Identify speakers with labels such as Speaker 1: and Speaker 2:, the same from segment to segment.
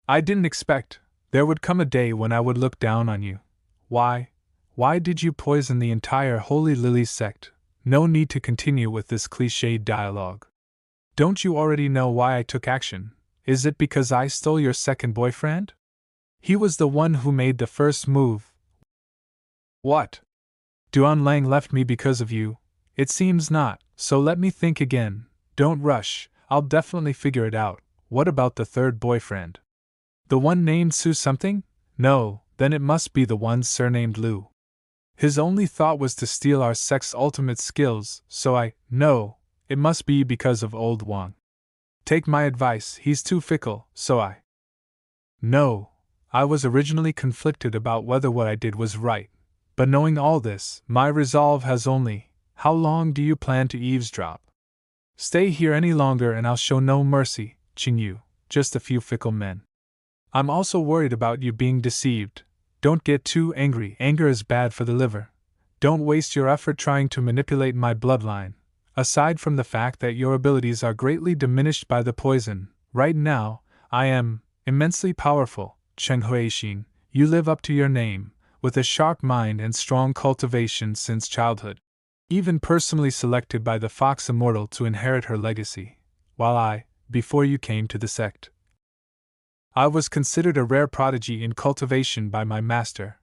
Speaker 1: I didn't expect there would come a day when I would look down on you. Why did you poison the entire Holy Lily sect? No need to continue with this cliched dialogue. Don't you already know why I took action? Is it because I stole your second boyfriend? He was the one who made the first move. What? Duan Lang left me because of you? It seems not, so let me think again. Don't rush, I'll definitely figure it out. What about the third boyfriend? The one named Su something? No, then it must be the one surnamed Lu. His only thought was to steal our sect's ultimate skills, so no, it must be because of old Wang. Take my advice, he's too fickle, so No, I was originally conflicted about whether what I did was right, but knowing all this, my resolve has only, how long do you plan to eavesdrop? Stay here any longer and I'll show no mercy, Qingyu, just a few fickle men. I'm also worried about you being deceived. Don't get too angry, anger is bad for the liver. Don't waste your effort trying to manipulate my bloodline. Aside from the fact that your abilities are greatly diminished by the poison, right now, I am immensely powerful. Cheng Huixin, you live up to your name, with a sharp mind and strong cultivation since childhood. Even personally selected by the Fox Immortal to inherit her legacy, while before you came to the sect, I was considered a rare prodigy in cultivation by my master.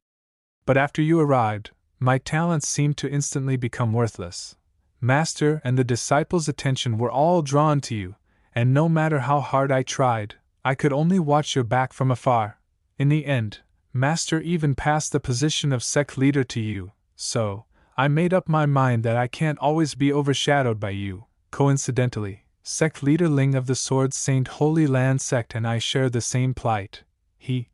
Speaker 1: But after you arrived, my talents seemed to instantly become worthless. Master and the disciples' attention were all drawn to you, and no matter how hard I tried, I could only watch your back from afar. In the end, Master even passed the position of sect leader to you, so I made up my mind that I can't always be overshadowed by you. Coincidentally, Sect Leader Ling of the Sword Saint Holy Land Sect and I share the same plight. He,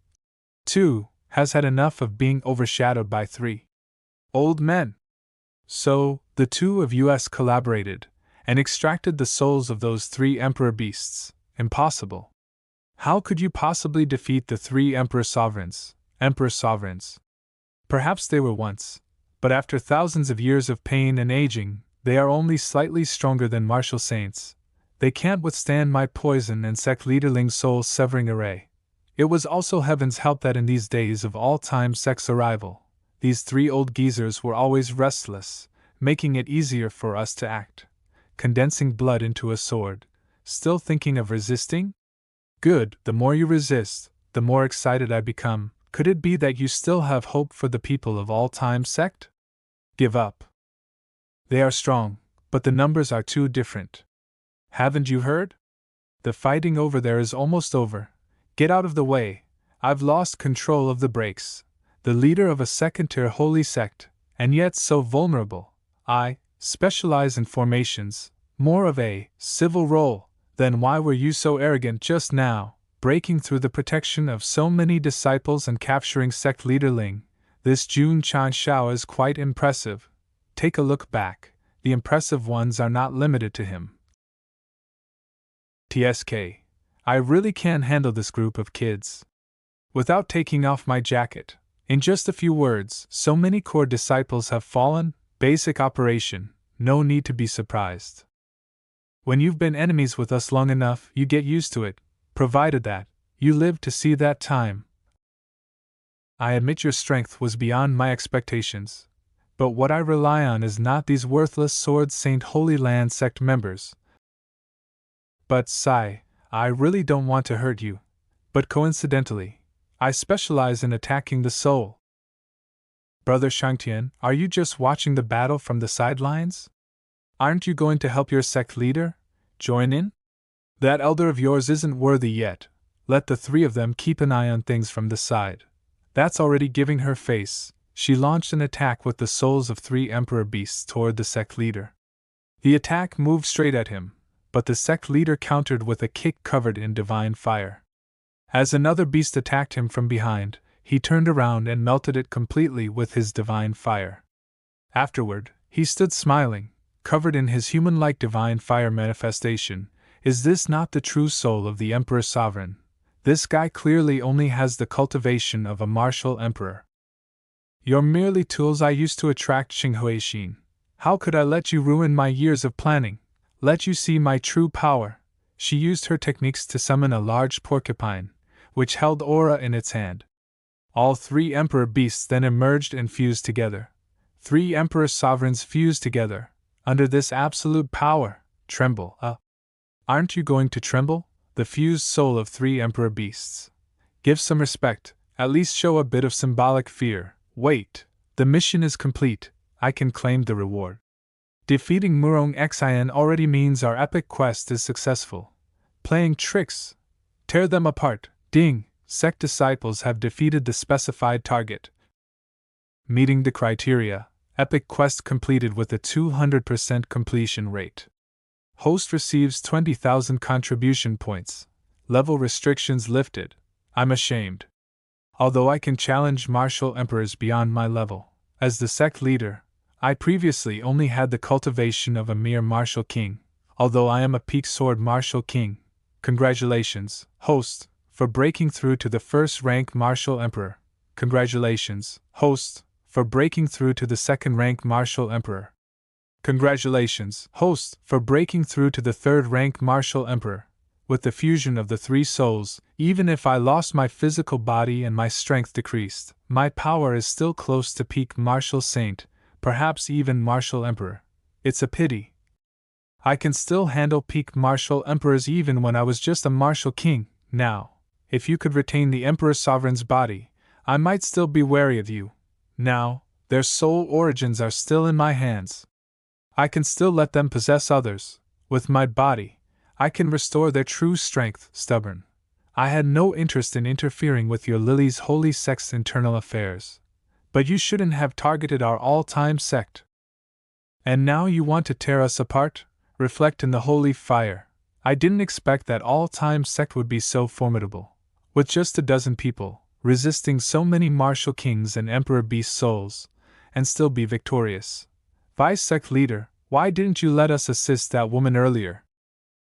Speaker 1: too, has had enough of being overshadowed by 3 old men. So, the two of us collaborated, and extracted the souls of those 3 emperor beasts. Impossible. How could you possibly defeat the 3 emperor sovereigns? Perhaps they were once, but after thousands of years of pain and aging, they are only slightly stronger than martial saints. They can't withstand my poison and Sect Leader Ling's soul-severing array. It was also heaven's help that in these days of All Time Sect's arrival, these 3 old geezers were always restless, making it easier for us to act. Condensing blood into a sword. Still thinking of resisting? Good, the more you resist, the more excited I become. Could it be that you still have hope for the people of All Time Sect? Give up. They are strong, but the numbers are too different. Haven't you heard? The fighting over there is almost over. Get out of the way. I've lost control of the brakes. The leader of a second-tier holy sect, and yet so vulnerable. I specialize in formations, more of a civil role. Then why were you so arrogant just now, breaking through the protection of so many disciples and capturing Sect Leader Ling? This Jun Chang Shao is quite impressive. Take a look back. The impressive ones are not limited to him. TSK. I really can't handle this group of kids. Without taking off my jacket, in just a few words, so many core disciples have fallen. Basic operation, no need to be surprised. When you've been enemies with us long enough, you get used to it, provided that you live to see that time. I admit your strength was beyond my expectations, but what I rely on is not these worthless Sword Saint Holy Land Sect members. But, Sai, I really don't want to hurt you. But coincidentally, I specialize in attacking the soul. Brother Shangtian, are you just watching the battle from the sidelines? Aren't you going to help your sect leader? Join in? That elder of yours isn't worthy yet. Let the 3 of them keep an eye on things from the side. That's already giving her face. She launched an attack with the souls of 3 emperor beasts toward the sect leader. The attack moved straight at him, but the sect leader countered with a kick covered in divine fire. As another beast attacked him from behind, he turned around and melted it completely with his divine fire. Afterward, he stood smiling, covered in his human-like divine fire manifestation. Is this not the true soul of the Emperor Sovereign? This guy clearly only has the cultivation of a martial emperor. You're merely tools I used to attract Xing Huixin. How could I let you ruin my years of planning? Let you see my true power. She used her techniques to summon a large porcupine, which held aura in its hand. All 3 emperor beasts then emerged and fused together. 3 emperor sovereigns fused together. Under this absolute power, tremble. Aren't you going to tremble? The fused soul of 3 emperor beasts. Give some respect, at least show a bit of symbolic fear. Wait, the mission is complete, I can claim the reward. Defeating Murong Xian already means our epic quest is successful. Playing tricks. Tear them apart. Ding, Sect disciples have defeated the specified target. Meeting the criteria, epic quest completed with a 200% completion rate. Host receives 20,000 contribution points. Level restrictions lifted. I'm ashamed. Although I can challenge martial emperors beyond my level, as the sect leader, I previously only had the cultivation of a mere martial king, although I am a peak sword martial king. Congratulations, host, for breaking through to the first rank martial emperor. Congratulations, host, for breaking through to the second rank martial emperor. Congratulations, host, for breaking through to the third rank martial emperor. With the fusion of the 3 souls, even if I lost my physical body and my strength decreased, my power is still close to peak martial saint, perhaps even martial emperor. It's a pity. I can still handle peak martial emperors even when I was just a martial king. Now, if you could retain the emperor sovereign's body, I might still be wary of you. Now, their soul origins are still in my hands. I can still let them possess others. With my body, I can restore their true strength. Stubborn. I had no interest in interfering with your Lily's Holy Sect's internal affairs. But you shouldn't have targeted our all-time sect. And now you want to tear us apart? Reflect in the holy fire. I didn't expect that all-time sect would be so formidable. With just a dozen people, resisting so many martial kings and emperor beast souls, and still be victorious. Vice sect leader, why didn't you let us assist that woman earlier?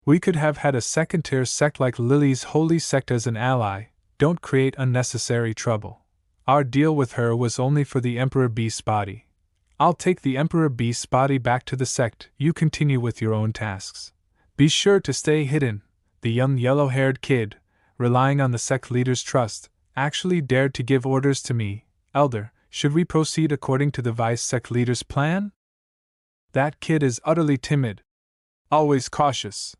Speaker 1: We could have had a second-tier sect like Lily's Holy Sect as an ally. Don't create unnecessary trouble. Our deal with her was only for the Emperor Beast's body. I'll take the Emperor Beast's body back to the sect. You continue with your own tasks. Be sure to stay hidden. The young yellow-haired kid, relying on the sect leader's trust, actually dared to give orders to me. Elder, should we proceed according to the vice sect leader's plan? That kid is utterly timid. Always cautious.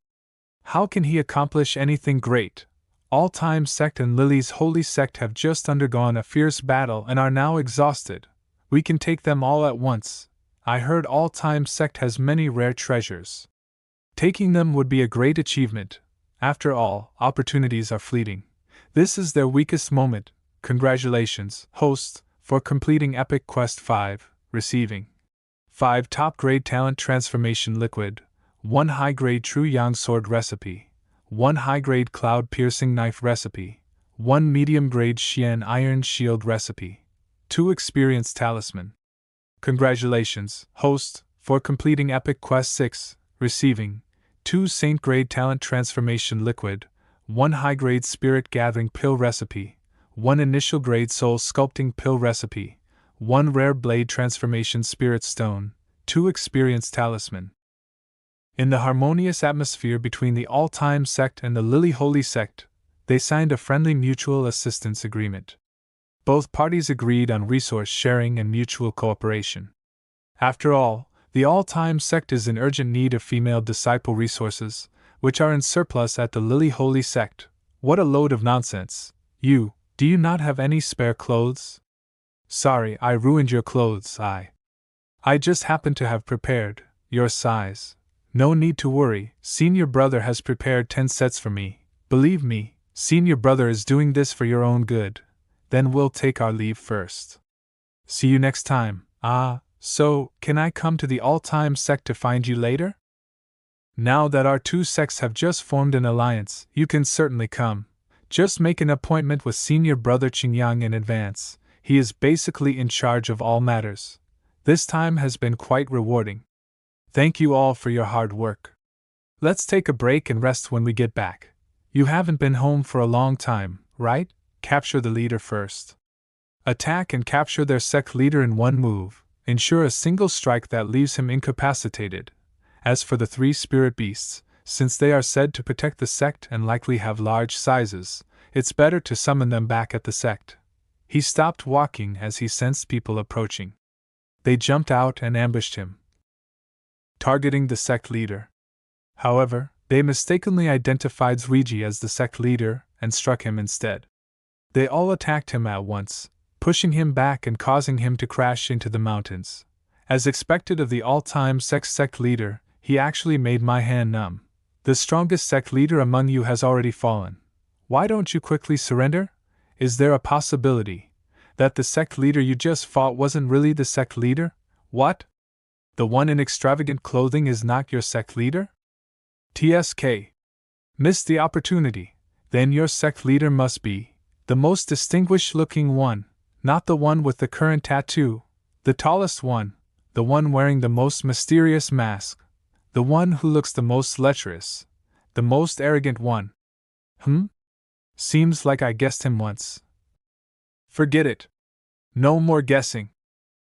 Speaker 1: How can he accomplish anything great? All Time Sect and Lily's Holy Sect have just undergone a fierce battle and are now exhausted. We can take them all at once. I heard All Time Sect has many rare treasures. Taking them would be a great achievement. After all, opportunities are fleeting. This is their weakest moment. Congratulations, host, for completing Epic Quest 5, receiving 5 top-grade talent transformation liquid, 1 high-grade True Yang sword recipe, 1 high-grade cloud-piercing knife recipe, 1 medium-grade Xian iron shield recipe, 2 experience talisman. Congratulations, host, for completing Epic Quest 6, receiving 2 saint-grade talent transformation liquid, 1 high-grade spirit gathering pill recipe, 1 initial grade soul sculpting pill recipe, 1 rare blade transformation spirit stone, 2 experience talisman. In the harmonious atmosphere between the All Time Sect and the Lily Holy Sect, they signed a friendly mutual assistance agreement. Both parties agreed on resource sharing and mutual cooperation. After all, the All Time Sect is in urgent need of female disciple resources, which are in surplus at the Lily Holy Sect. What a load of nonsense. Do you not have any spare clothes? Sorry, I ruined your clothes. I just happened to have prepared your size. No need to worry, senior brother has prepared 10 sets for me. Believe me, senior brother is doing this for your own good. Then we'll take our leave first. See you next time. So, can I come to the All-Time Sect to find you later? Now that our 2 sects have just formed an alliance, you can certainly come. Just make an appointment with senior brother Qingyang in advance. He is basically in charge of all matters. This time has been quite rewarding. Thank you all for your hard work. Let's take a break and rest when we get back. You haven't been home for a long time, right? Capture the leader first. Attack and capture their sect leader in one move. Ensure a single strike that leaves him incapacitated. As for the 3 spirit beasts, since they are said to protect the sect and likely have large sizes, It's better to summon them back at the sect. He stopped walking as he sensed people approaching. They jumped out and ambushed him, targeting the sect leader. However, they mistakenly identified Zuiji as the sect leader and struck him instead. They all attacked him at once, pushing him back and causing him to crash into the mountains. As expected of the all-time sect leader, he actually made my hand numb. The strongest sect leader among you has already fallen. Why don't you quickly surrender? Is there a possibility that the sect leader you just fought wasn't really the sect leader? What? The one in extravagant clothing is not your sect leader? TSK. Missed the opportunity. Then your sect leader must be the most distinguished-looking one, not the one with the current tattoo, the tallest one, the one wearing the most mysterious mask, the one who looks the most lecherous, the most arrogant one. Seems like I guessed him once. Forget it. No more guessing.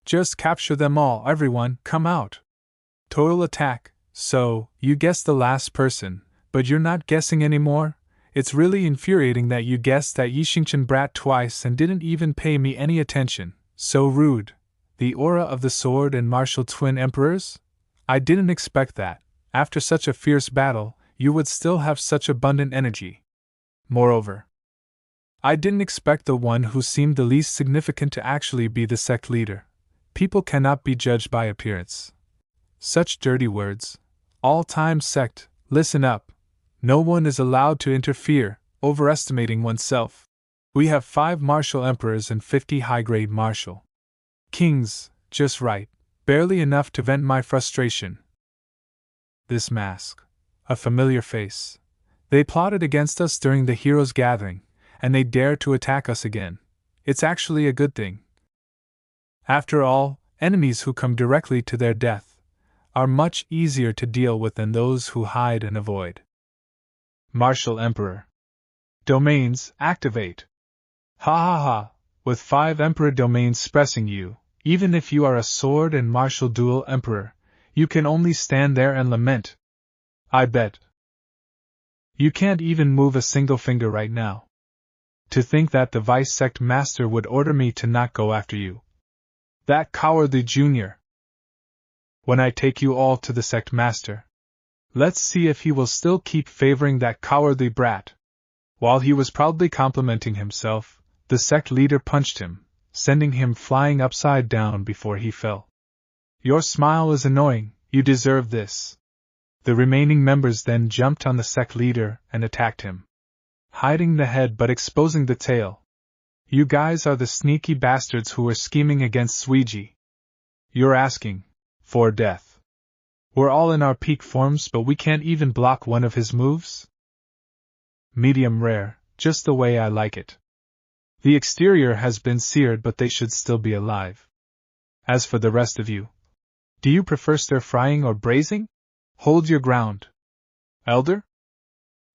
Speaker 1: Just capture them all, everyone, come out. Total attack. So, you guessed the last person, but you're not guessing anymore? It's really infuriating that you guessed that Yixingchen brat twice and didn't even pay me any attention. So rude. The aura of the sword and martial twin emperors? I didn't expect that, after such a fierce battle, you would still have such abundant energy. Moreover, I didn't expect the one who seemed the least significant to actually be the sect leader. People cannot be judged by appearance. Such dirty words. All Time Sect, listen up. No one is allowed to interfere, overestimating oneself. We have 5 martial emperors and 50 high-grade martial kings, just right, barely enough to vent my frustration. This mask. A familiar face. They plotted against us during the heroes' gathering, and they dare to attack us again. It's actually a good thing. After all, enemies who come directly to their death are much easier to deal with than those who hide and avoid. Martial Emperor. Domains, activate. Ha ha ha, with 5 Emperor domains pressing you, even if you are a sword and martial dual Emperor, you can only stand there and lament. I bet. You can't even move a single finger right now. To think that the Vice Sect Master would order me to not go after you. That cowardly junior. When I take you all to the Sect Master, let's see if he will still keep favoring that cowardly brat. While he was proudly complimenting himself, the sect leader punched him, sending him flying upside down before he fell. Your smile is annoying, you deserve this. The remaining members then jumped on the sect leader and attacked him, hiding the head but exposing the tail. You guys are the sneaky bastards who were scheming against Zuiji. You're asking for death. We're all in our peak forms, but we can't even block one of his moves? Medium rare, just the way I like it. The exterior has been seared, but they should still be alive. As for the rest of you, do you prefer stir-frying or braising? Hold your ground. Elder?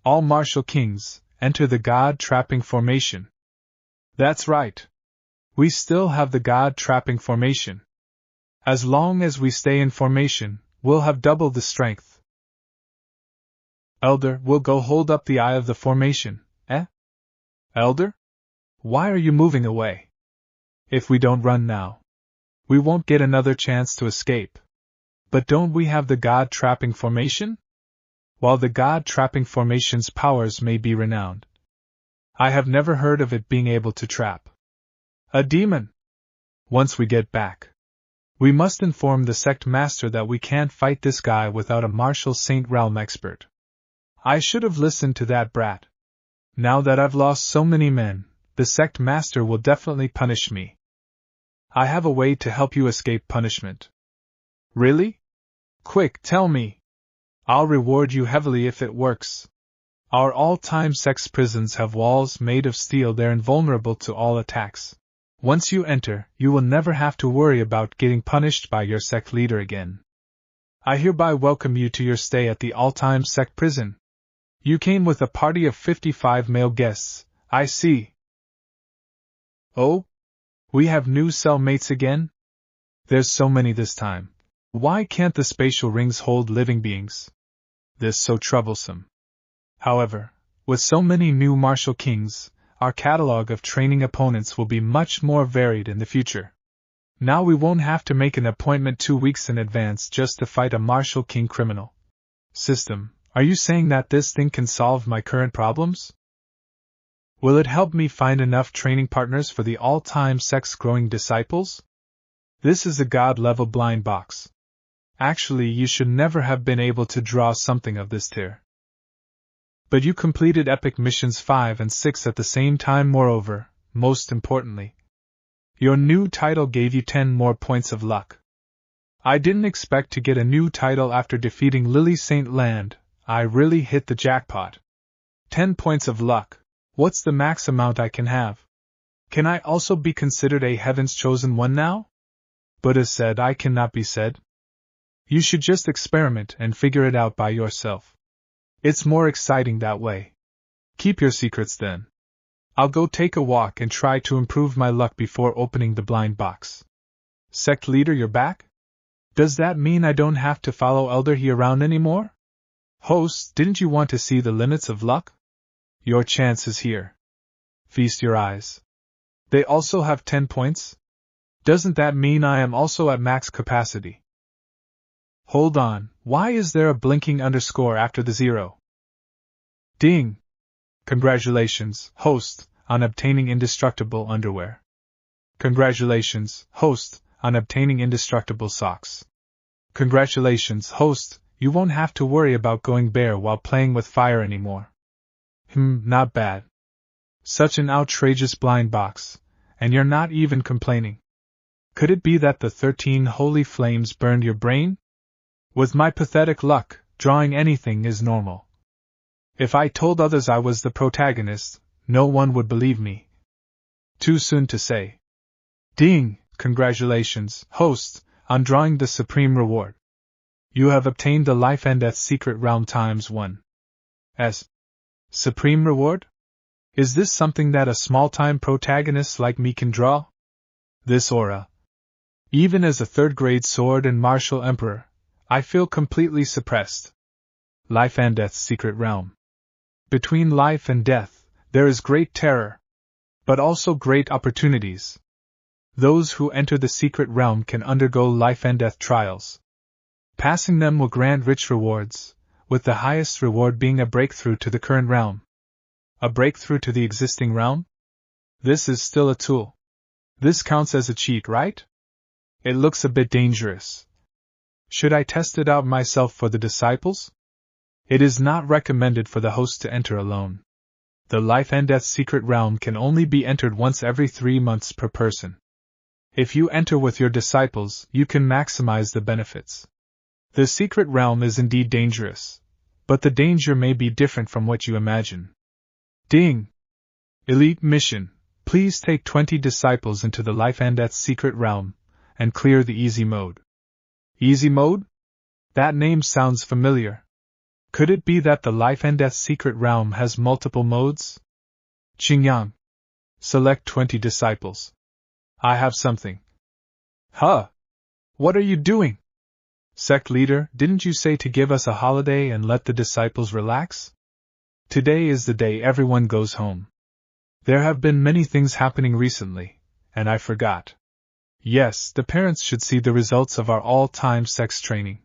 Speaker 1: All martial kings, enter the god-trapping formation. That's right. We still have the god-trapping formation. As long as we stay in formation, we'll have double the strength. Elder, we'll go hold up the eye of the formation, eh? Elder? Why are you moving away? If we don't run now, we won't get another chance to escape. But don't we have the god-trapping formation? While the god-trapping formation's powers may be renowned, I have never heard of it being able to trap a demon. Once we get back, we must inform the sect master that we can't fight this guy without a martial Saint Realm expert. I should have listened to that brat. Now that I've lost so many men, the sect master will definitely punish me. I have a way to help you escape punishment. Really? Quick, tell me. I'll reward you heavily if it works. Our all-time sect's prisons have walls made of steel. They're invulnerable to all attacks. Once you enter, you will never have to worry about getting punished by your sect leader again. I hereby welcome you to your stay at the all-time sect prison. You came with a party of 55 male guests, I see. Oh? We have new cellmates again? There's so many this time. Why can't the spatial rings hold living beings? This so troublesome. However, with so many new martial kings, our catalog of training opponents will be much more varied in the future. Now we won't have to make an appointment 2 weeks in advance just to fight a martial king criminal. System, are you saying that this thing can solve my current problems? Will it help me find enough training partners for the all-time sect's growing disciples? This is a god-level blind box. Actually, you should never have been able to draw something of this tier. But you completed epic missions 5 and 6 at the same time. Moreover, most importantly, your new title gave you 10 more points of luck. I didn't expect to get a new title after defeating Lily St. Land. I really hit the jackpot. 10 points of luck. What's the max amount I can have? Can I also be considered a Heaven's Chosen One now? Buddha said I cannot be said. You should just experiment and figure it out by yourself. It's more exciting that way. Keep your secrets then. I'll go take a walk and try to improve my luck before opening the blind box. Sect Leader, you're back? Does that mean I don't have to follow Elder He around anymore? Host, didn't you want to see the limits of luck? Your chance is here. Feast your eyes. They also have 10 points? Doesn't that mean I am also at max capacity? Hold on, why is there a blinking underscore after the 0? Ding! Congratulations, host, on obtaining indestructible underwear. Congratulations, host, on obtaining indestructible socks. Congratulations, host, you won't have to worry about going bare while playing with fire anymore. Not bad. Such an outrageous blind box, and you're not even complaining. Could it be that the 13 holy flames burned your brain? With my pathetic luck, drawing anything is normal. If I told others I was the protagonist, no one would believe me. Too soon to say. Ding! Congratulations, host, on drawing the supreme reward. You have obtained the life and death secret realm ×1. S. Supreme reward? Is this something that a small-time protagonist like me can draw? This aura. Even as a third-grade sword and martial emperor, I feel completely suppressed. Life and death secret realm. Between life and death, there is great terror, but also great opportunities. Those who enter the secret realm can undergo life and death trials. Passing them will grant rich rewards, with the highest reward being a breakthrough to the current realm. A breakthrough to the existing realm? This is still a tool. This counts as a cheat, right? It looks a bit dangerous. Should I test it out myself for the disciples? It is not recommended for the host to enter alone. The life and death secret realm can only be entered once every 3 months per person. If you enter with your disciples, you can maximize the benefits. The secret realm is indeed dangerous, but the danger may be different from what you imagine. Ding! Elite mission. Please take 20 disciples into the life and death secret realm, and clear the easy mode. Easy mode? That name sounds familiar. Could it be that the life and death secret realm has multiple modes? Qingyang. Select 20 disciples. I have something. Huh? What are you doing? Sect Leader, didn't you say to give us a holiday and let the disciples relax? Today is the day everyone goes home. There have been many things happening recently, and I forgot. Yes, the parents should see the results of our all-time sex training.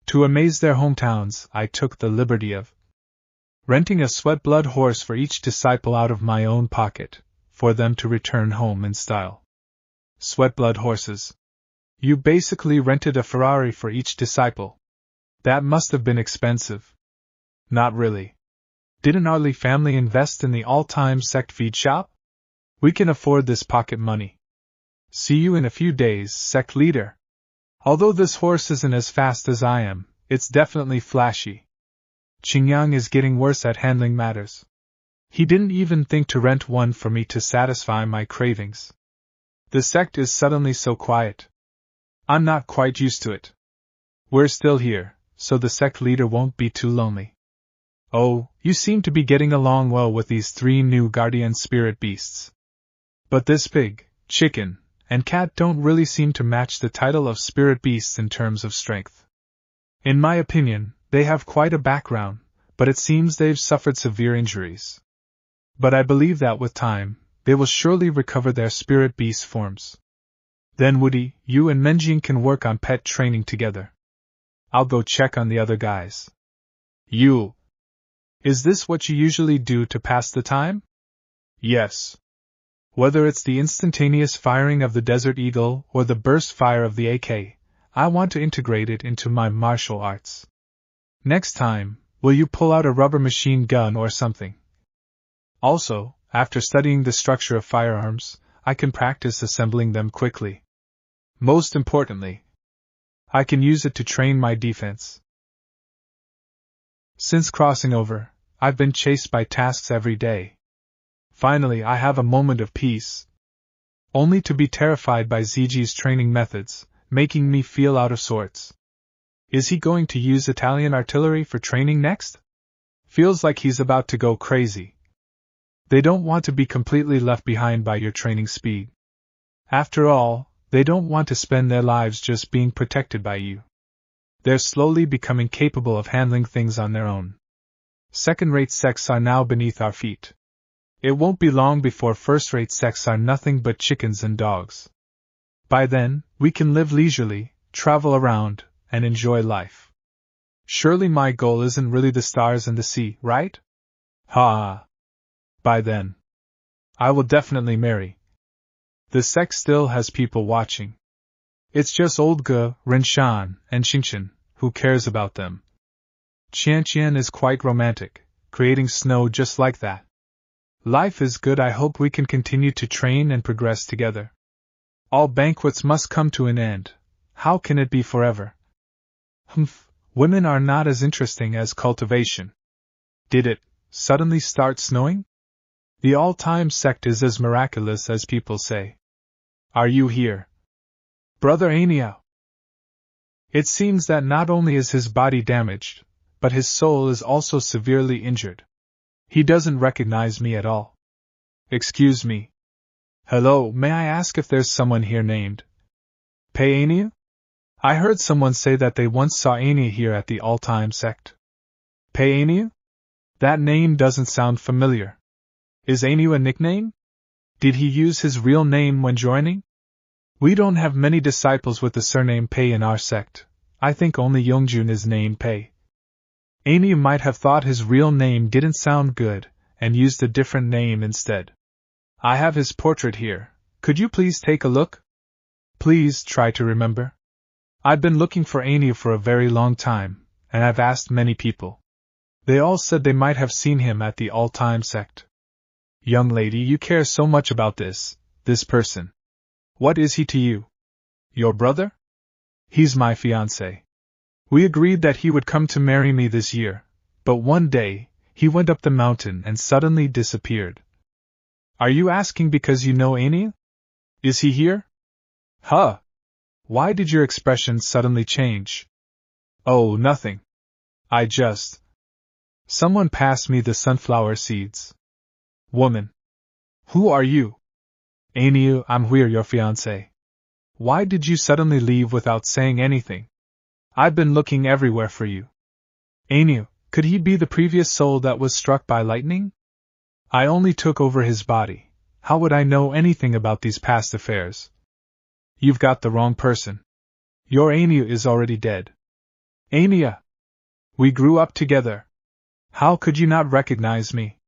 Speaker 1: To amaze their hometowns, I took the liberty of renting a sweat-blood horse for each disciple out of my own pocket, for them to return home in style. Sweat-blood horses. You basically rented a Ferrari for each disciple. That must have been expensive. Not really. Didn't our Lee family invest in the all-time sect feed shop? We can afford this pocket money. See you in a few days, Sect Leader. Although this horse isn't as fast as I am, it's definitely flashy. Qingyang is getting worse at handling matters. He didn't even think to rent one for me to satisfy my cravings. The sect is suddenly so quiet. I'm not quite used to it. We're still here, so the sect leader won't be too lonely. Oh, you seem to be getting along well with these 3 new guardian spirit beasts. But this pig, chicken, and cat don't really seem to match the title of spirit beasts in terms of strength. In my opinion, they have quite a background, but it seems they've suffered severe injuries. But I believe that with time, they will surely recover their spirit beast forms. Then Woody, you and Menjing can work on pet training together. I'll go check on the other guys. You. Is this what you usually do to pass the time? Yes. Whether it's the instantaneous firing of the Desert Eagle or the burst fire of the AK, I want to integrate it into my martial arts. Next time, will you pull out a rubber machine gun or something? Also, after studying the structure of firearms, I can practice assembling them quickly. Most importantly, I can use it to train my defense. Since crossing over, I've been chased by tasks every day. Finally, I have a moment of peace. Only to be terrified by Ziji's training methods, making me feel out of sorts. Is he going to use Italian artillery for training next? Feels like he's about to go crazy. They don't want to be completely left behind by your training speed. After all, they don't want to spend their lives just being protected by you. They're slowly becoming capable of handling things on their own. Second-rate sects are now beneath our feet. It won't be long before first-rate sects are nothing but chickens and dogs. By then, we can live leisurely, travel around, and enjoy life. Surely my goal isn't really the stars and the sea, right? Ha! By then, I will definitely marry. The sect still has people watching. It's just old Ge, Renshan, and Xingchen, who cares about them. Qianqian is quite romantic, creating snow just like that. Life is good. I hope we can continue to train and progress together. All banquets must come to an end. How can it be forever? Women are not as interesting as cultivation. Did it suddenly start snowing? The All Time Sect is as miraculous as people say. Are you here? Brother Aniao. It seems that not only is his body damaged, but his soul is also severely injured. He doesn't recognize me at all. Excuse me. Hello, may I ask if there's someone here named Pei Aniao? I heard someone say that they once saw Aniao here at the All Time Sect. Pei Aniao? That name doesn't sound familiar. Is Aniao a nickname? Did he use his real name when joining? We don't have many disciples with the surname Pei in our sect. I think only Yongjun is named Pei. Aniao might have thought his real name didn't sound good, and used a different name instead. I have his portrait here. Could you please take a look? Please try to remember. I've been looking for Aniao for a very long time, and I've asked many people. They all said they might have seen him at the All Time Sect. Young lady, you care so much about this person. What is he to you? Your brother? He's my fiancé. We agreed that he would come to marry me this year, but one day, he went up the mountain and suddenly disappeared. Are you asking because you know Aniao? Is he here? Huh? Why did your expression suddenly change? Oh, nothing. I just... Someone passed me the sunflower seeds. Woman. Who are you? Aniao, I'm Huir, your fiancé. Why did you suddenly leave without saying anything? I've been looking everywhere for you. Aniao, could he be the previous soul that was struck by lightning? I only took over his body. How would I know anything about these past affairs? You've got the wrong person. Your Aniao is already dead. Aniao! We grew up together. How could you not recognize me?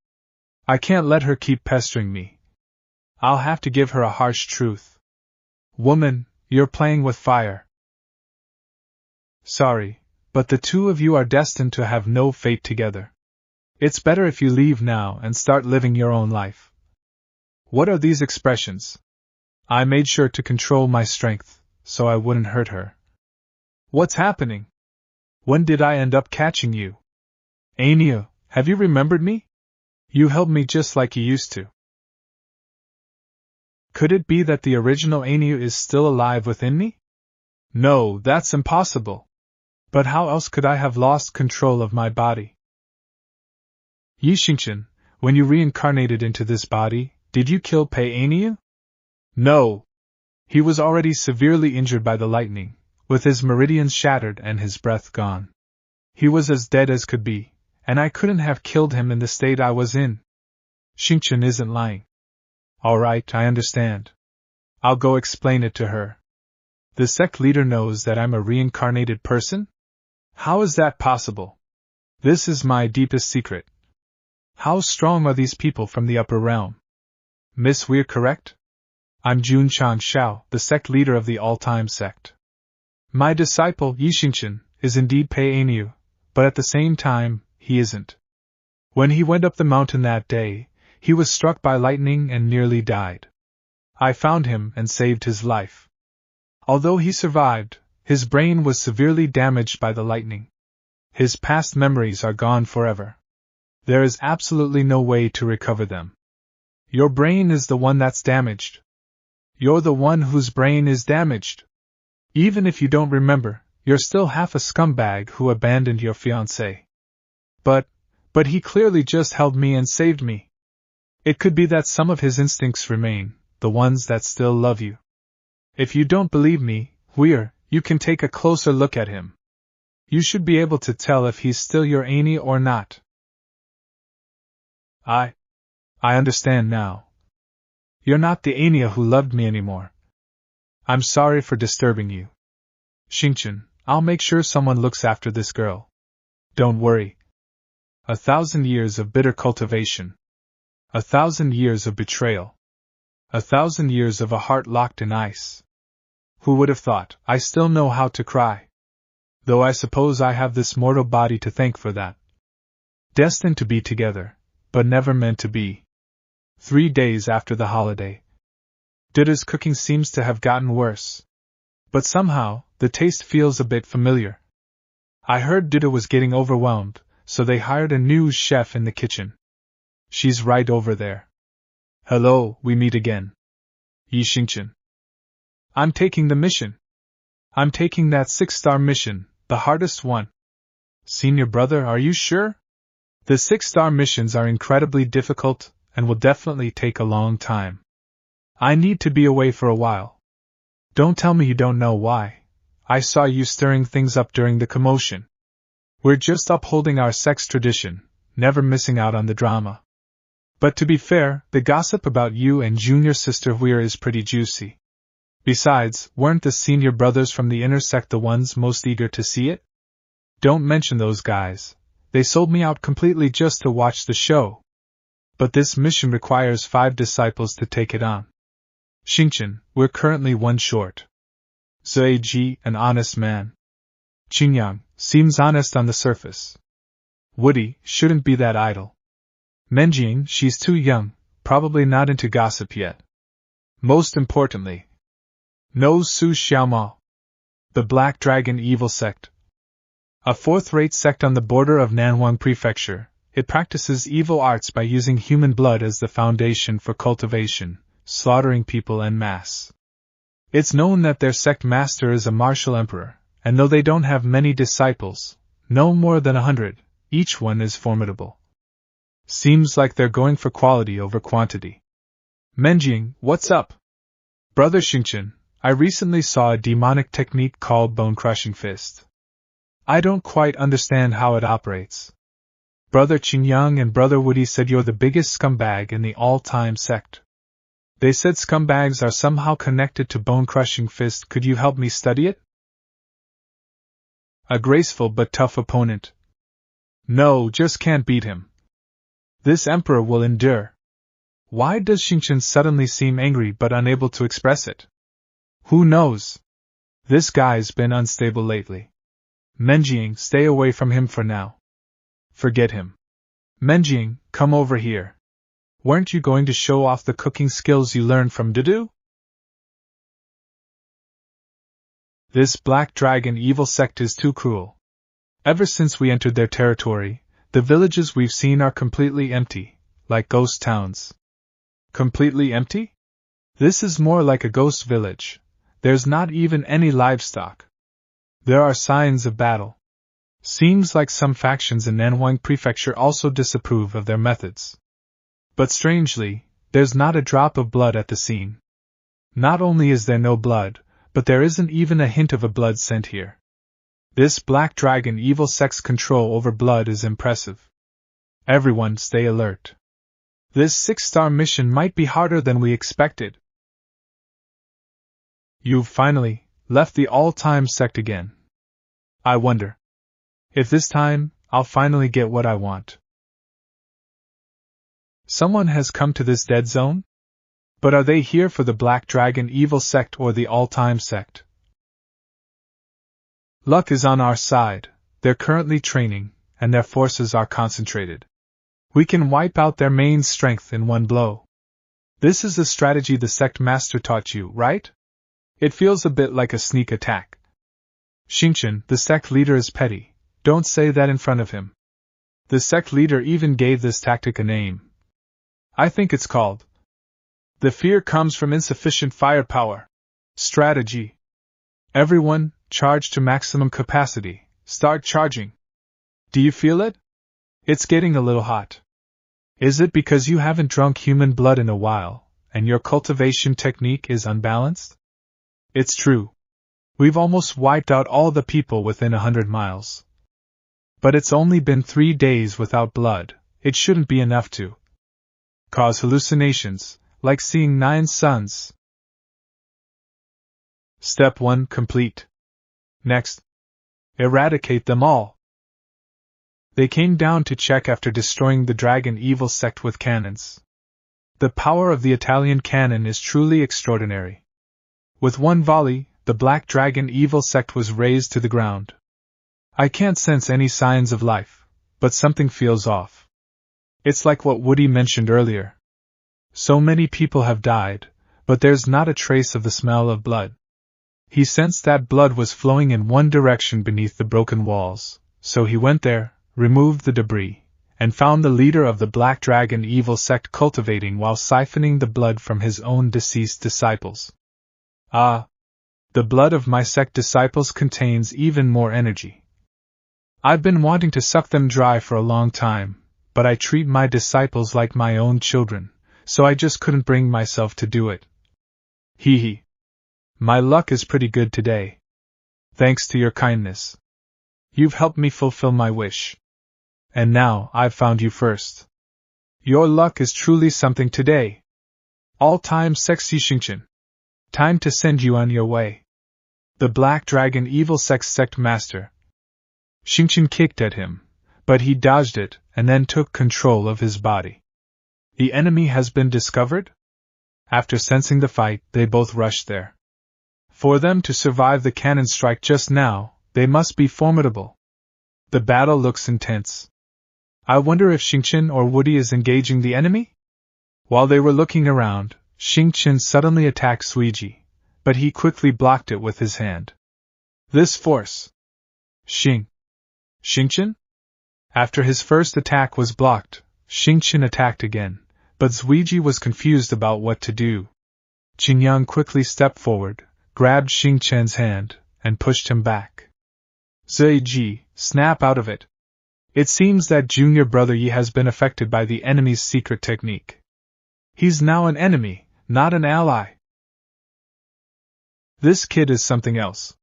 Speaker 1: I can't let her keep pestering me. I'll have to give her a harsh truth. Woman, you're playing with fire. Sorry, but the two of you are destined to have no fate together. It's better if you leave now and start living your own life. What are these expressions? I made sure to control my strength, so I wouldn't hurt her. What's happening? When did I end up catching you? Aniao, have you remembered me? You held me just like you used to. Could it be that the original Aniao is still alive within me? No, that's impossible. But how else could I have lost control of my body? Yi Xingchen, when you reincarnated into this body, did you kill Pei Aniao? No. He was already severely injured by the lightning, with his meridians shattered and his breath gone. He was as dead as could be, and I couldn't have killed him in the state I was in. Xingchen isn't lying. Alright, I understand. I'll go explain it to her. The sect leader knows that I'm a reincarnated person? How is that possible? This is my deepest secret. How strong are these people from the upper realm? Miss, we're correct? I'm Jun Chang, the sect leader of the All Time Sect. My disciple, Yixingchen, is indeed Pei, but at the same time, he isn't. When he went up the mountain that day, he was struck by lightning and nearly died. I found him and saved his life. Although he survived, his brain was severely damaged by the lightning. His past memories are gone forever. There is absolutely no way to recover them. Your brain is the one that's damaged. You're the one whose brain is damaged. Even if you don't remember, you're still half a scumbag who abandoned your fiancée. But he clearly just helped me and saved me. It could be that some of his instincts remain, the ones that still love you. If you don't believe me, you can take a closer look at him. You should be able to tell if he's still your Annie or not. I understand now. You're not the Ania who loved me anymore. I'm sorry for disturbing you. Xingchen, I'll make sure someone looks after this girl. Don't worry. 1,000 years of bitter cultivation. 1,000 years of betrayal. 1,000 years of a heart locked in ice. Who would have thought? I still know how to cry. Though I suppose I have this mortal body to thank for that. Destined to be together, but never meant to be. 3 days after the holiday. Dida's cooking seems to have gotten worse. But somehow, the taste feels a bit familiar. I heard Dida was getting overwhelmed, so they hired a new chef in the kitchen. She's right over there. Hello, we meet again. Yixingchen. I'm taking the mission. I'm taking that 6-star mission, the hardest one. Senior brother, are you sure? The 6-star missions are incredibly difficult, and will definitely take a long time. I need to be away for a while. Don't tell me you don't know why. I saw you stirring things up during the commotion. We're just upholding our sect's tradition, never missing out on the drama. But to be fair, the gossip about you and junior sister Weir is pretty juicy. Besides, weren't the senior brothers from the inner sect the ones most eager to see it? Don't mention those guys. They sold me out completely just to watch the show. But this mission requires 5 disciples to take it on. Xingchen, we're currently 1 short. Zui, an honest man. Qingyang, seems honest on the surface. Woody, shouldn't be that idle. Menjing, she's too young, probably not into gossip yet. Most importantly, no Su Xiaomao. The Black Dragon Evil Sect. A 4th-rate sect on the border of Nanhuang Prefecture, it practices evil arts by using human blood as the foundation for cultivation, slaughtering people en masse. It's known that their sect master is a martial emperor, and though they don't have many disciples, no more than 100, each one is formidable. Seems like they're going for quality over quantity. Menjing, what's up? Brother Xingchen, I recently saw a demonic technique called bone-crushing fist. I don't quite understand how it operates. Brother Qingyang and Brother Woody said you're the biggest scumbag in the All Time Sect. They said scumbags are somehow connected to bone-crushing fist. Could you help me study it? A graceful but tough opponent. No, just can't beat him. This emperor will endure. Why does Xingchen suddenly seem angry but unable to express it? Who knows? This guy's been unstable lately. Menjing, stay away from him for now. Forget him. Menjing, come over here. Weren't you going to show off the cooking skills you learned from Dudu? This Black Dragon Evil Sect is too cruel. Ever since we entered their territory, the villages we've seen are completely empty, like ghost towns. Completely empty? This is more like a ghost village. There's not even any livestock. There are signs of battle. Seems like some factions in Nanhuang Prefecture also disapprove of their methods. But strangely, there's not a drop of blood at the scene. Not only is there no blood, but there isn't even a hint of a blood scent here. This Black Dragon Evil Sect's control over blood is impressive. Everyone stay alert. This 6-star mission might be harder than we expected. You've finally left the All Time Sect again. I wonder if this time I'll finally get what I want. Someone has come to this dead zone? But are they here for the Black Dragon Evil Sect or the All Time Sect? Luck is on our side. They're currently training, and their forces are concentrated. We can wipe out their main strength in one blow. This is the strategy the sect master taught you, right? It feels a bit like a sneak attack. Xingqian, the sect leader, is petty. Don't say that in front of him. The sect leader even gave this tactic a name. I think it's called "The fear comes from insufficient firepower" strategy. Everyone, charge to maximum capacity. Start charging. Do you feel it? It's getting a little hot. Is it because you haven't drunk human blood in a while, and your cultivation technique is unbalanced? It's true. We've almost wiped out all the people within 100 miles. But it's only been 3 days without blood. It shouldn't be enough to cause hallucinations, like seeing 9 suns. Step 1 complete. Next, eradicate them all. They came down to check after destroying the Dragon Evil Sect with cannons. The power of the Italian cannon is truly extraordinary. With one volley, the Black Dragon Evil Sect was razed to the ground. I can't sense any signs of life, but something feels off. It's like what Woody mentioned earlier. So many people have died, but there's not a trace of the smell of blood. He sensed that blood was flowing in one direction beneath the broken walls, so he went there, removed the debris, and found the leader of the Black Dragon Evil Sect cultivating while siphoning the blood from his own deceased disciples. Ah! The blood of my sect disciples contains even more energy. I've been wanting to suck them dry for a long time, but I treat my disciples like my own children, so I just couldn't bring myself to do it. Hee hee. My luck is pretty good today. Thanks to your kindness. You've helped me fulfill my wish. And now I've found you first. Your luck is truly something today. All Time Sect Xingqian. Time to send you on your way. The Black Dragon Evil Sect Master. Xingqian kicked at him, but he dodged it and then took control of his body. The enemy has been discovered? After sensing the fight, they both rushed there. For them to survive the cannon strike just now, they must be formidable. The battle looks intense. I wonder if Xingqian or Woody is engaging the enemy? While they were looking around, Xingqian suddenly attacked Suiji, but he quickly blocked it with his hand. This force. Xingqian? After his first attack was blocked, Xingqian attacked again, but Suiji was confused about what to do. Qingyang quickly stepped forward, grabbed Xingqian's hand, and pushed him back. Ziji, snap out of it. It seems that junior brother Yi has been affected by the enemy's secret technique. He's now an enemy, not an ally. This kid is something else.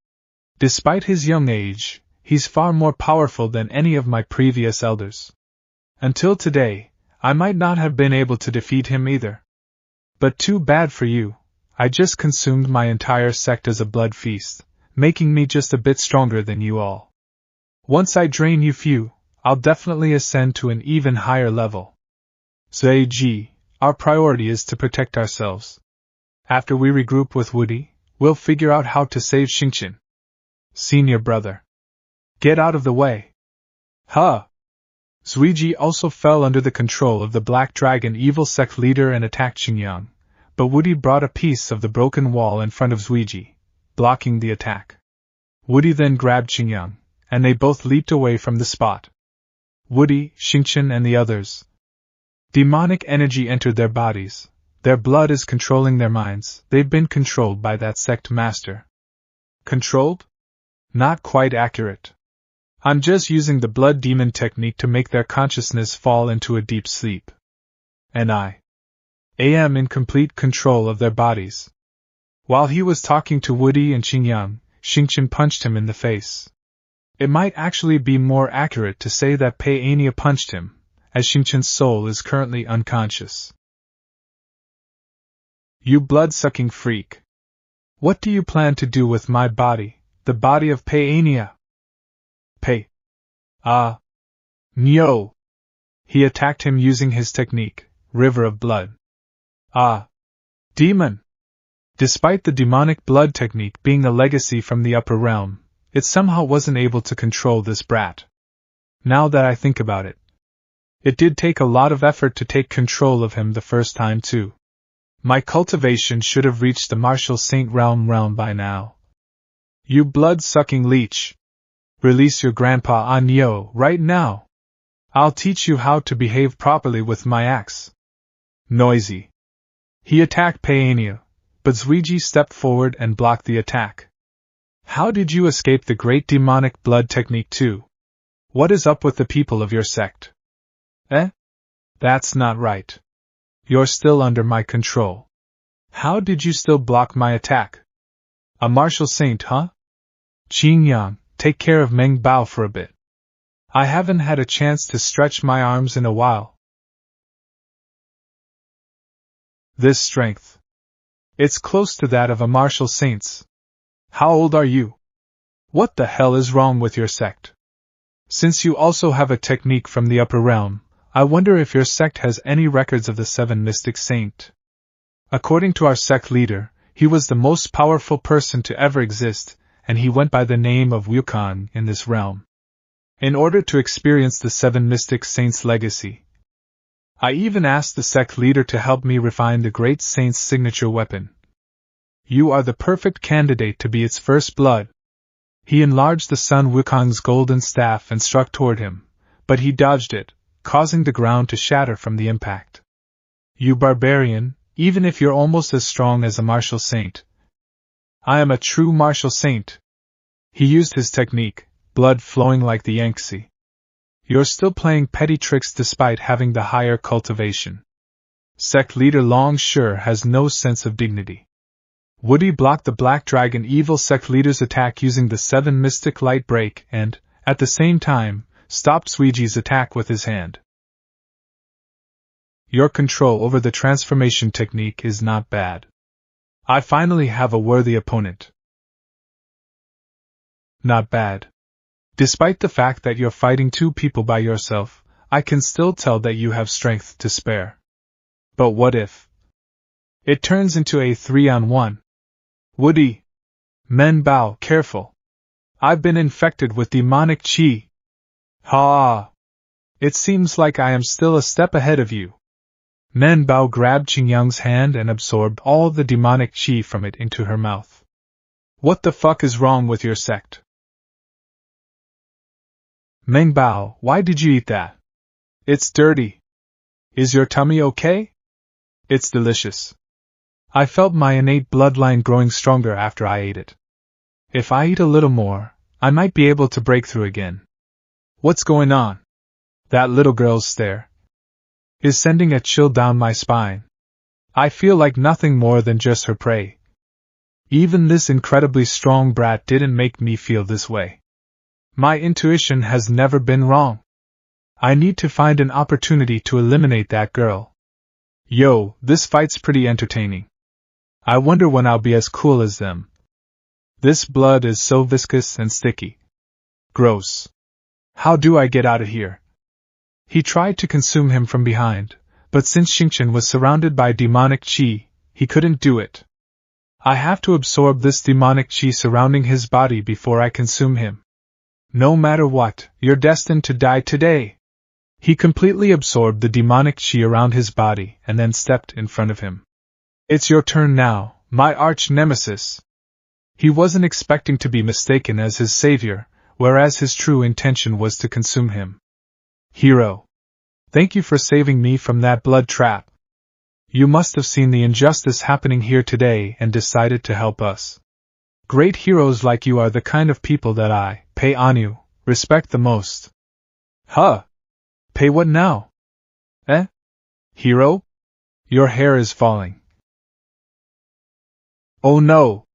Speaker 1: Despite his young age, he's far more powerful than any of my previous elders. Until today, I might not have been able to defeat him either. But too bad for you, I just consumed my entire sect as a blood feast, making me just a bit stronger than you all. Once I drain you few, I'll definitely ascend to an even higher level. Ziji, our priority is to protect ourselves. After we regroup with Woody, we'll figure out how to save Xingqian. Senior brother. Get out of the way. Huh! Suiji also fell under the control of the Black Dragon Evil Sect leader and attacked Xingyang, but Woody brought a piece of the broken wall in front of Suiji, blocking the attack. Woody then grabbed Xingyang, and they both leaped away from the spot. Woody, Xingqian, and the others. Demonic energy entered their bodies. Their blood is controlling their minds. They've been controlled by that sect master. Controlled? Not quite accurate. I'm just using the blood demon technique to make their consciousness fall into a deep sleep. And I am in complete control of their bodies. While he was talking to Woody and Xingyang, Xingqian punched him in the face. It might actually be more accurate to say that Pei Ania punched him, as Xingchen's soul is currently unconscious. You blood-sucking freak! What do you plan to do with my body, the body of Paania? Pei. Ah. Nyo! He attacked him using his technique, River of Blood. Ah. Demon! Despite the demonic blood technique being a legacy from the upper realm, it somehow wasn't able to control this brat. Now that I think about it, it did take a lot of effort to take control of him the first time too. My cultivation should have reached the martial saint realm by now. You blood-sucking leech! Release your grandpa Anyo right now! I'll teach you how to behave properly with my axe. Noisy. He attacked Paania, but Zuiji stepped forward and blocked the attack. How did you escape the great demonic blood technique too? What is up with the people of your sect? That's not right. You're still under my control. How did you still block my attack? A martial saint, huh? Qingyang, take care of Meng Bao for a bit. I haven't had a chance to stretch my arms in a while. This strength. It's close to that of a martial saint's. How old are you? What the hell is wrong with your sect? Since you also have a technique from the upper realm, I wonder if your sect has any records of the 7 mystic saint. According to our sect leader, he was the most powerful person to ever exist, and he went by the name of Wukong in this realm. In order to experience the 7 mystic saints' legacy, I even asked the sect leader to help me refine the great saint's signature weapon. You are the perfect candidate to be its first blood. He enlarged the Sun Wukong's golden staff and struck toward him, but he dodged it, causing the ground to shatter from the impact. You barbarian, even if you're almost as strong as a martial saint. I am a true martial saint. He used his technique, blood flowing like the Yangtze. You're still playing petty tricks despite having the higher cultivation. Sect leader Long sure has no sense of dignity. Woody blocked the Black Dragon evil sect leader's attack using the 7 mystic light break and, at the same time, stopped Suiji's attack with his hand. Your control over the transformation technique is not bad. I finally have a worthy opponent. Not bad. Despite the fact that you're fighting 2 people by yourself, I can still tell that you have strength to spare. But what if it turns into a 3-on-1? Woody! Men Bao, careful! I've been infected with demonic qi. Ha! It seems like I am still a step ahead of you. Men Bao grabbed Qingyang's hand and absorbed all the demonic qi from it into her mouth. What the fuck is wrong with your sect? Meng Bao, why did you eat that? It's dirty. Is your tummy okay? It's delicious. I felt my innate bloodline growing stronger after I ate it. If I eat a little more, I might be able to break through again. What's going on? That little girl's stare is sending a chill down my spine. I feel like nothing more than just her prey. Even this incredibly strong brat didn't make me feel this way. My intuition has never been wrong. I need to find an opportunity to eliminate that girl. Yo, this fight's pretty entertaining. I wonder when I'll be as cool as them. This blood is so viscous and sticky. Gross. How do I get out of here? He tried to consume him from behind, but since Xingchen was surrounded by demonic qi, he couldn't do it. I have to absorb this demonic qi surrounding his body before I consume him. No matter what, you're destined to die today. He completely absorbed the demonic qi around his body and then stepped in front of him. It's your turn now, my arch-nemesis. He wasn't expecting to be mistaken as his savior, whereas his true intention was to consume him. Hero. Thank you for saving me from that blood trap. You must have seen the injustice happening here today and decided to help us. Great heroes like you are the kind of people that I, Pei Anu, respect the most. Huh? Pei what now? Hero? Your hair is falling. Oh no!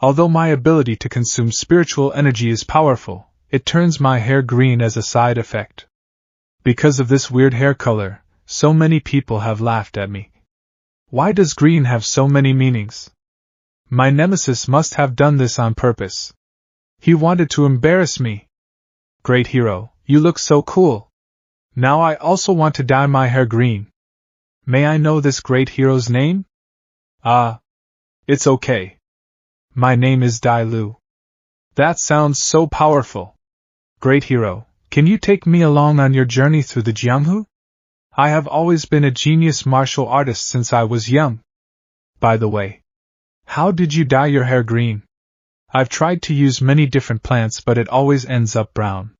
Speaker 1: Although my ability to consume spiritual energy is powerful, it turns my hair green as a side effect. Because of this weird hair color, so many people have laughed at me. Why does green have so many meanings? My nemesis must have done this on purpose. He wanted to embarrass me. Great hero, you look so cool. Now I also want to dye my hair green. May I know this great hero's name? It's okay. My name is Dai Lu. That sounds so powerful. Great hero, can you take me along on your journey through the Jianghu? I have always been a genius martial artist since I was young. By the way, how did you dye your hair green? I've tried to use many different plants, but it always ends up brown.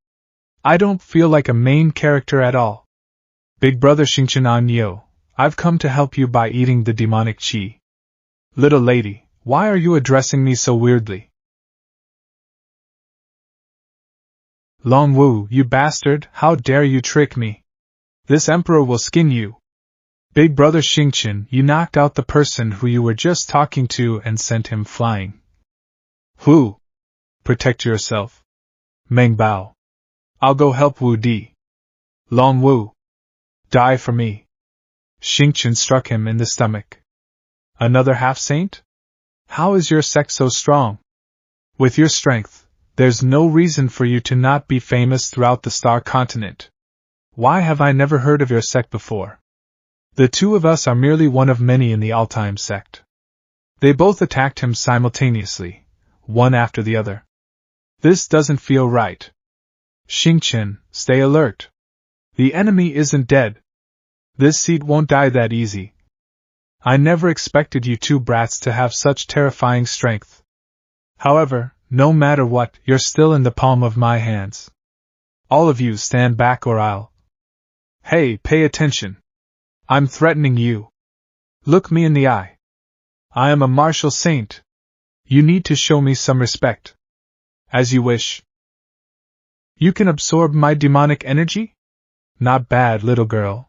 Speaker 1: I don't feel like a main character at all. Big brother Xingchen An Yo, I've come to help you by eating the demonic qi. Little lady, why are you addressing me so weirdly? Long Wu, you bastard, how dare you trick me? This emperor will skin you. Big brother Xingchen, you knocked out the person who you were just talking to and sent him flying. Who? Protect yourself. Meng Bao. I'll go help Wu Di. Long Wu. Die for me. Xingchen struck him in the stomach. Another half-saint? How is your sect so strong? With your strength, there's no reason for you to not be famous throughout the Star Continent. Why have I never heard of your sect before? The two of us are merely one of many in the All Time Sect. They both attacked him simultaneously, one after the other. This doesn't feel right. Xingchen, stay alert. The enemy isn't dead. This seed won't die that easy. I never expected you two brats to have such terrifying strength. However, no matter what, you're still in the palm of my hands. All of you stand back or I'll... Hey, pay attention. I'm threatening you. Look me in the eye. I am a martial saint. You need to show me some respect. As you wish. You can absorb my demonic energy? Not bad, little girl.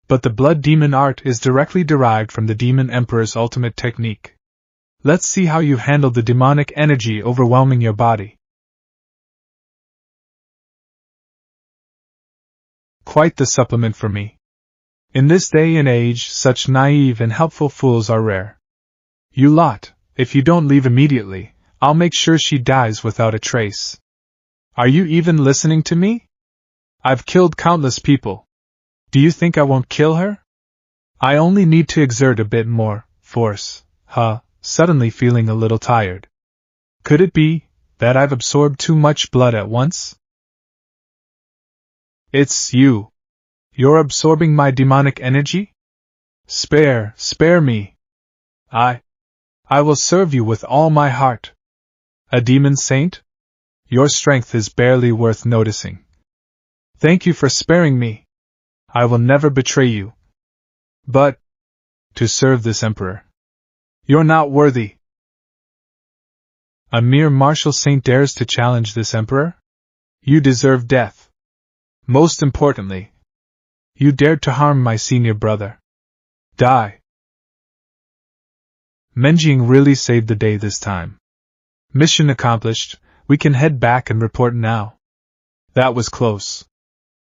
Speaker 1: But the blood demon art is directly derived from the demon emperor's ultimate technique. Let's see how you handle the demonic energy overwhelming your body. Quite the supplement for me. In this day and age, such naive and helpful fools are rare. You lot, if you don't leave immediately, I'll make sure she dies without a trace. Are you even listening to me? I've killed countless people. Do you think I won't kill her? I only need to exert a bit more force. Suddenly feeling a little tired. Could it be that I've absorbed too much blood at once? It's you. You're absorbing my demonic energy? Spare me. I will serve you with all my heart. A demon saint? Your strength is barely worth noticing. Thank you for sparing me. I will never betray you. But, to serve this emperor. You're not worthy. A mere martial saint dares to challenge this emperor? You deserve death. Most importantly, you dared to harm my senior brother. Die. Menjing really saved the day this time. Mission accomplished, we can head back and report now. That was close.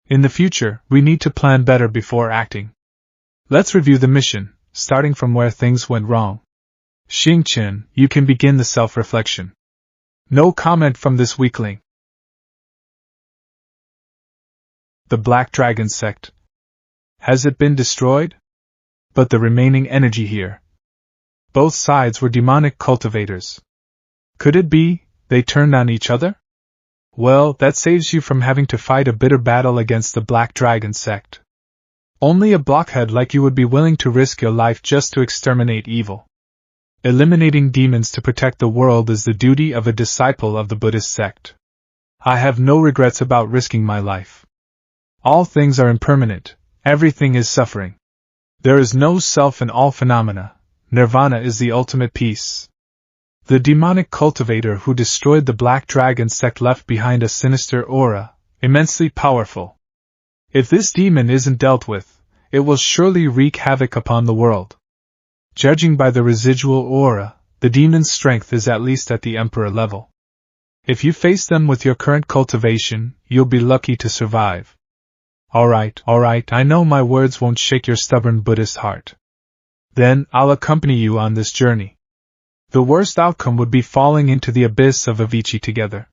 Speaker 1: In the future, we need to plan better before acting. Let's review the mission, starting from where things went wrong. Xingchen, you can begin the self-reflection. No comment from this weakling. The Black Dragon Sect. Has it been destroyed? But the remaining energy here. Both sides were demonic cultivators. Could it be they turned on each other? Well, that saves you from having to fight a bitter battle against the Black Dragon Sect. Only a blockhead like you would be willing to risk your life just to exterminate evil. Eliminating demons to protect the world is the duty of a disciple of the Buddhist sect. I have no regrets about risking my life. All things are impermanent, everything is suffering. There is no self in all phenomena. Nirvana is the ultimate peace. The demonic cultivator who destroyed the Black Dragon Sect left behind a sinister aura, immensely powerful. If this demon isn't dealt with, it will surely wreak havoc upon the world. Judging by the residual aura, the demon's strength is at least at the Emperor level. If you face them with your current cultivation, you'll be lucky to survive. Alright, I know my words won't shake your stubborn Buddhist heart. Then, I'll accompany you on this journey. The worst outcome would be falling into the abyss of Avicii together.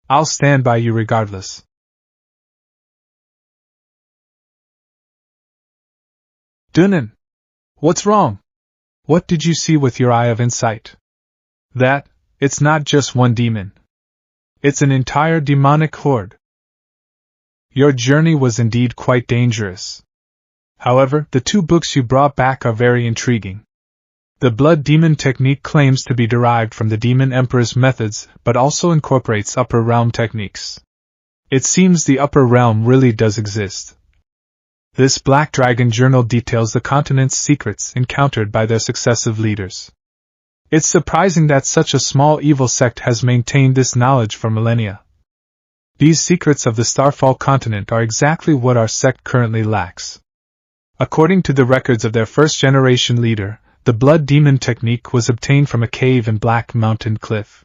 Speaker 1: I'll stand by you regardless. Dunan! What's wrong? What did you see with your eye of insight? That, it's not just one demon. It's an entire demonic horde. Your journey was indeed quite dangerous. However, the two books you brought back are very intriguing. The blood demon technique claims to be derived from the demon emperor's methods, but also incorporates upper realm techniques. It seems the upper realm really does exist. This Black Dragon journal details the continent's secrets encountered by their successive leaders. It's surprising that such a small evil sect has maintained this knowledge for millennia. These secrets of the Starfall continent are exactly what our sect currently lacks. According to the records of their first-generation leader, the blood demon technique was obtained from a cave in Black Mountain Cliff.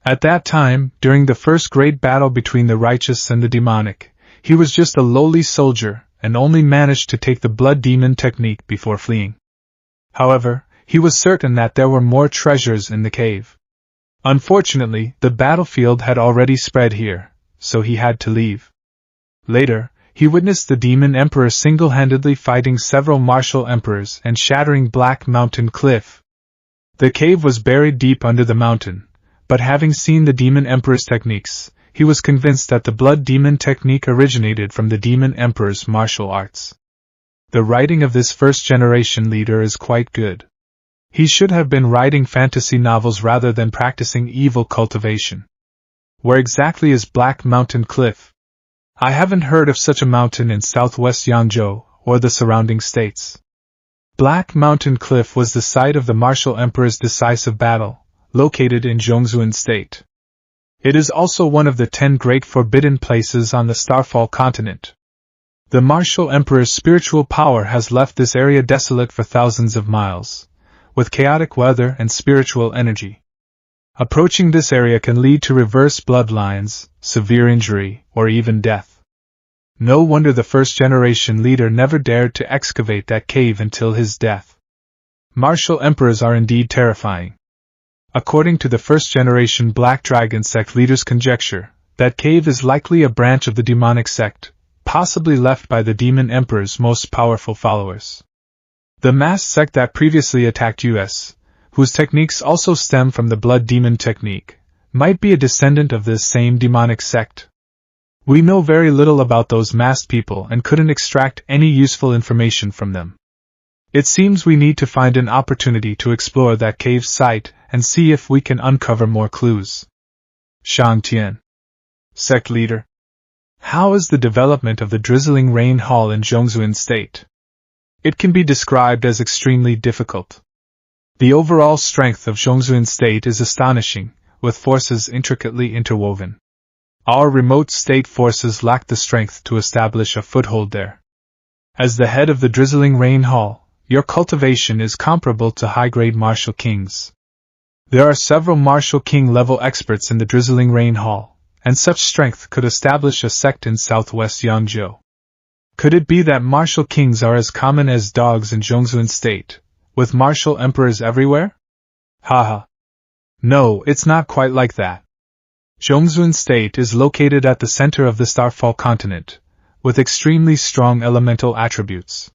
Speaker 1: At that time, during the first great battle between the righteous and the demonic, he was just a lowly soldier, and only managed to take the blood demon technique before fleeing. However, he was certain that there were more treasures in the cave. Unfortunately, the battlefield had already spread here, so he had to leave. Later, he witnessed the demon emperor single-handedly fighting several martial emperors and shattering Black Mountain Cliff. The cave was buried deep under the mountain, but having seen the demon emperor's techniques, he was convinced that the blood demon technique originated from the demon emperor's martial arts. The writing of this first-generation leader is quite good. He should have been writing fantasy novels rather than practicing evil cultivation. Where exactly is Black Mountain Cliff? I haven't heard of such a mountain in southwest Yangzhou or the surrounding states. Black Mountain Cliff was the site of the martial emperor's decisive battle, located in Zhongzhou State. It is also one of the 10 great forbidden places on the Starfall continent. The martial emperor's spiritual power has left this area desolate for thousands of miles, with chaotic weather and spiritual energy. Approaching this area can lead to reverse bloodlines, severe injury, or even death. No wonder the first-generation leader never dared to excavate that cave until his death. Martial emperors are indeed terrifying. According to the first-generation Black Dragon sect leader's conjecture, that cave is likely a branch of the demonic sect, possibly left by the demon emperor's most powerful followers. The masked sect that previously attacked us, whose techniques also stem from the blood demon technique, might be a descendant of this same demonic sect. We know very little about those masked people and couldn't extract any useful information from them. It seems we need to find an opportunity to explore that cave site and see if we can uncover more clues. Shang Tian, Sect Leader. How is the development of the Drizzling Rain Hall in Zhongzhou State? It can be described as extremely difficult. The overall strength of Zhongzhou State is astonishing, with forces intricately interwoven. Our remote state forces lack the strength to establish a foothold there. As the head of the Drizzling Rain Hall, your cultivation is comparable to high-grade martial kings. There are several martial king-level experts in the Drizzling Rain Hall, and such strength could establish a sect in southwest Yangzhou. Could it be that martial kings are as common as dogs in Zhongzhou State, with martial emperors everywhere? Haha. No, it's not quite like that. Zhongzhou State is located at the center of the Starfall continent, with extremely strong elemental attributes.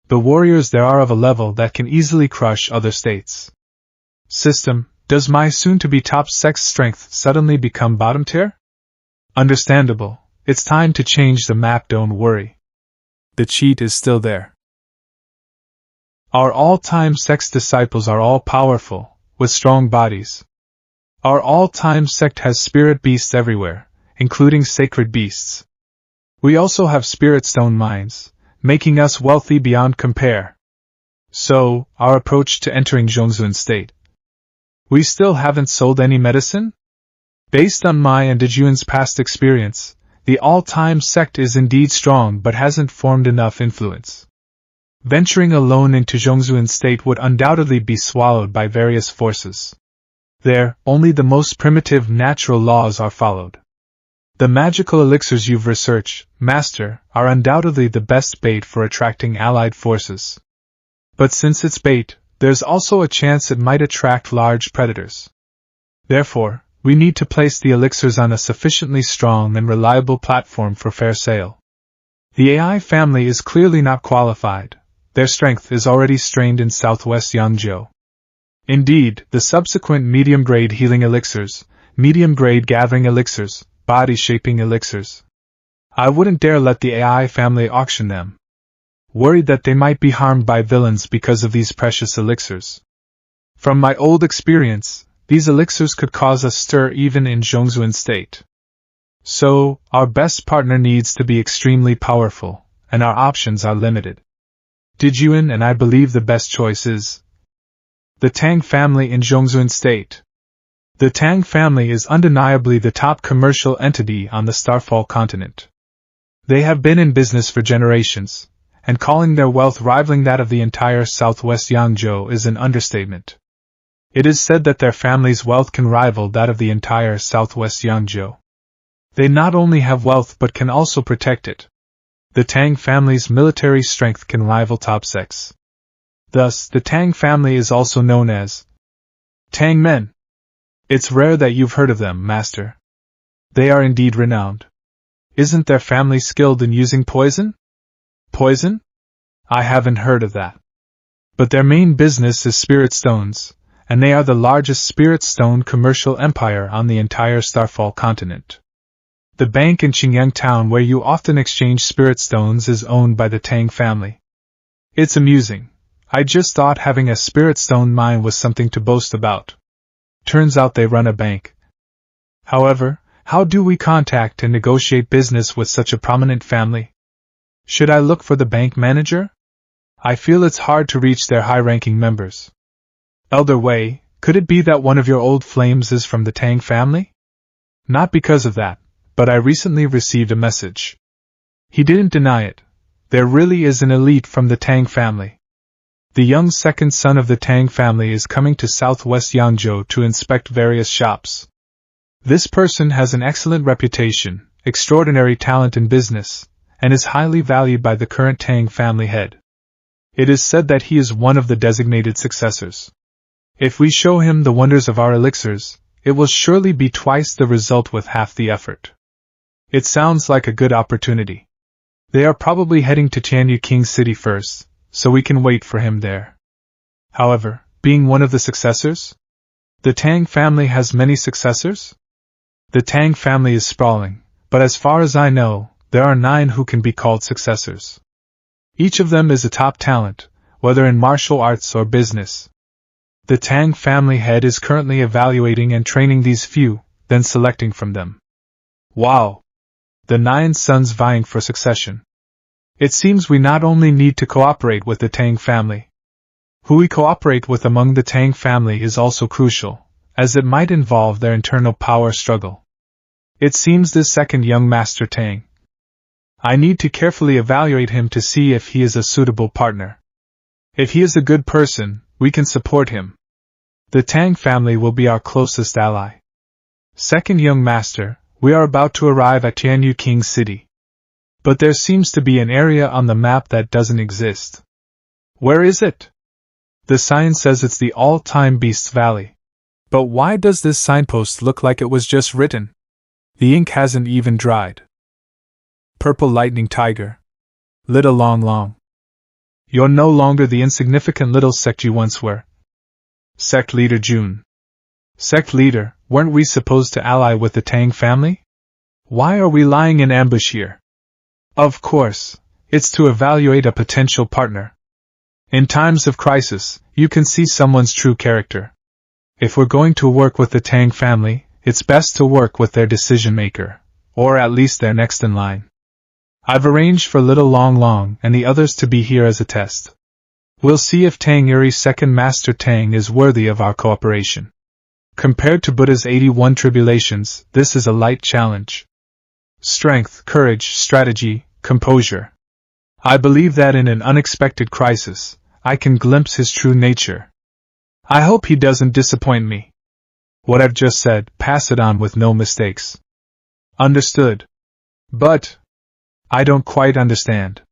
Speaker 1: The warriors there are of a level that can easily crush other states. System, does my soon-to-be top sect's strength suddenly become bottom tier? Understandable, it's time to change the map, don't worry. The cheat is still there. Our all-time sect's disciples are all powerful, with strong bodies. Our all-time sect has spirit beasts everywhere, including sacred beasts. We also have spirit stone mines, making us wealthy beyond compare. So, our approach to entering Zhongzhou State. We still haven't sold any medicine? Based on my and Dejun's past experience, the all-time sect is indeed strong but hasn't formed enough influence. Venturing alone into Zhongzhou State would undoubtedly be swallowed by various forces. There, only the most primitive natural laws are followed. The magical elixirs you've researched, Master, are undoubtedly the best bait for attracting allied forces. But since it's bait, there's also a chance it might attract large predators. Therefore, we need to place the elixirs on a sufficiently strong and reliable platform for fair sale. The AI family is clearly not qualified. Their strength is already strained in southwest Yangzhou. Indeed, the subsequent medium-grade healing elixirs, medium-grade gathering elixirs, body-shaping elixirs. I wouldn't dare let the AI family auction them. Worried that they might be harmed by villains because of these precious elixirs. From my old experience, these elixirs could cause a stir even in Zhongzuan state. So, our best partner needs to be extremely powerful, and our options are limited. Dijuan and I believe the best choice is the Tang family in Zhongzuan state. The Tang family is undeniably the top commercial entity on the Starfall continent. They have been in business for generations, and calling their wealth rivaling that of the entire southwest Yangzhou is an understatement. It is said that their family's wealth can rival that of the entire southwest Yangzhou. They not only have wealth but can also protect it. The Tang family's military strength can rival top sects. Thus, the Tang family is also known as Tang men. It's rare that you've heard of them, Master. They are indeed renowned. Isn't their family skilled in using poison? Poison? I haven't heard of that. But their main business is spirit stones, and they are the largest spirit stone commercial empire on the entire Starfall continent. The bank in Qingyang town where you often exchange spirit stones is owned by the Tang family. It's amusing. I just thought having a spirit stone mine was something to boast about. Turns out they run a bank. However, how do we contact and negotiate business with such a prominent family? Should I look for the bank manager? I feel it's hard to reach their high-ranking members. Elder Wei, could it be that one of your old flames is from the Tang family? Not because of that, but I recently received a message. He didn't deny it. There really is an elite from the Tang family. The young second son of the Tang family is coming to southwest Yangzhou to inspect various shops. This person has an excellent reputation, extraordinary talent in business, and is highly valued by the current Tang family head. It is said that he is one of the designated successors. If we show him the wonders of our elixirs, it will surely be twice the result with half the effort. It sounds like a good opportunity. They are probably heading to Tianyu King City first, so we can wait for him there. However, being one of the successors? The Tang family has many successors? The Tang family is sprawling, but as far as I know, there are 9 who can be called successors. Each of them is a top talent, whether in martial arts or business. The Tang family head is currently evaluating and training these few, then selecting from them. Wow! The 9 sons vying for succession. It seems we not only need to cooperate with the Tang family. Who we cooperate with among the Tang family is also crucial, as it might involve their internal power struggle. It seems this second young Master Tang. I need to carefully evaluate him to see if he is a suitable partner. If he is a good person, we can support him. The Tang family will be our closest ally. Second young Master, we are about to arrive at Tianyu King City. But there seems to be an area on the map that doesn't exist. Where is it? The sign says it's the All Time Beasts Valley. But why does this signpost look like it was just written? The ink hasn't even dried. Purple Lightning Tiger. Little Long. You're no longer the insignificant little sect you once were. Sect Leader Jun. Sect Leader, weren't we supposed to ally with the Tang family? Why are we lying in ambush here? Of course, it's to evaluate a potential partner. In times of crisis, you can see someone's true character. If we're going to work with the Tang family, it's best to work with their decision-maker, or at least their next in line. I've arranged for Little Long and the others to be here as a test. We'll see if Tang Yuri's second Master Tang is worthy of our cooperation. Compared to Buddha's 81 tribulations, this is a light challenge. Strength, courage, strategy, composure. I believe that in an unexpected crisis, I can glimpse his true nature. I hope he doesn't disappoint me. What I've just said, pass it on with no mistakes. Understood. But I don't quite understand.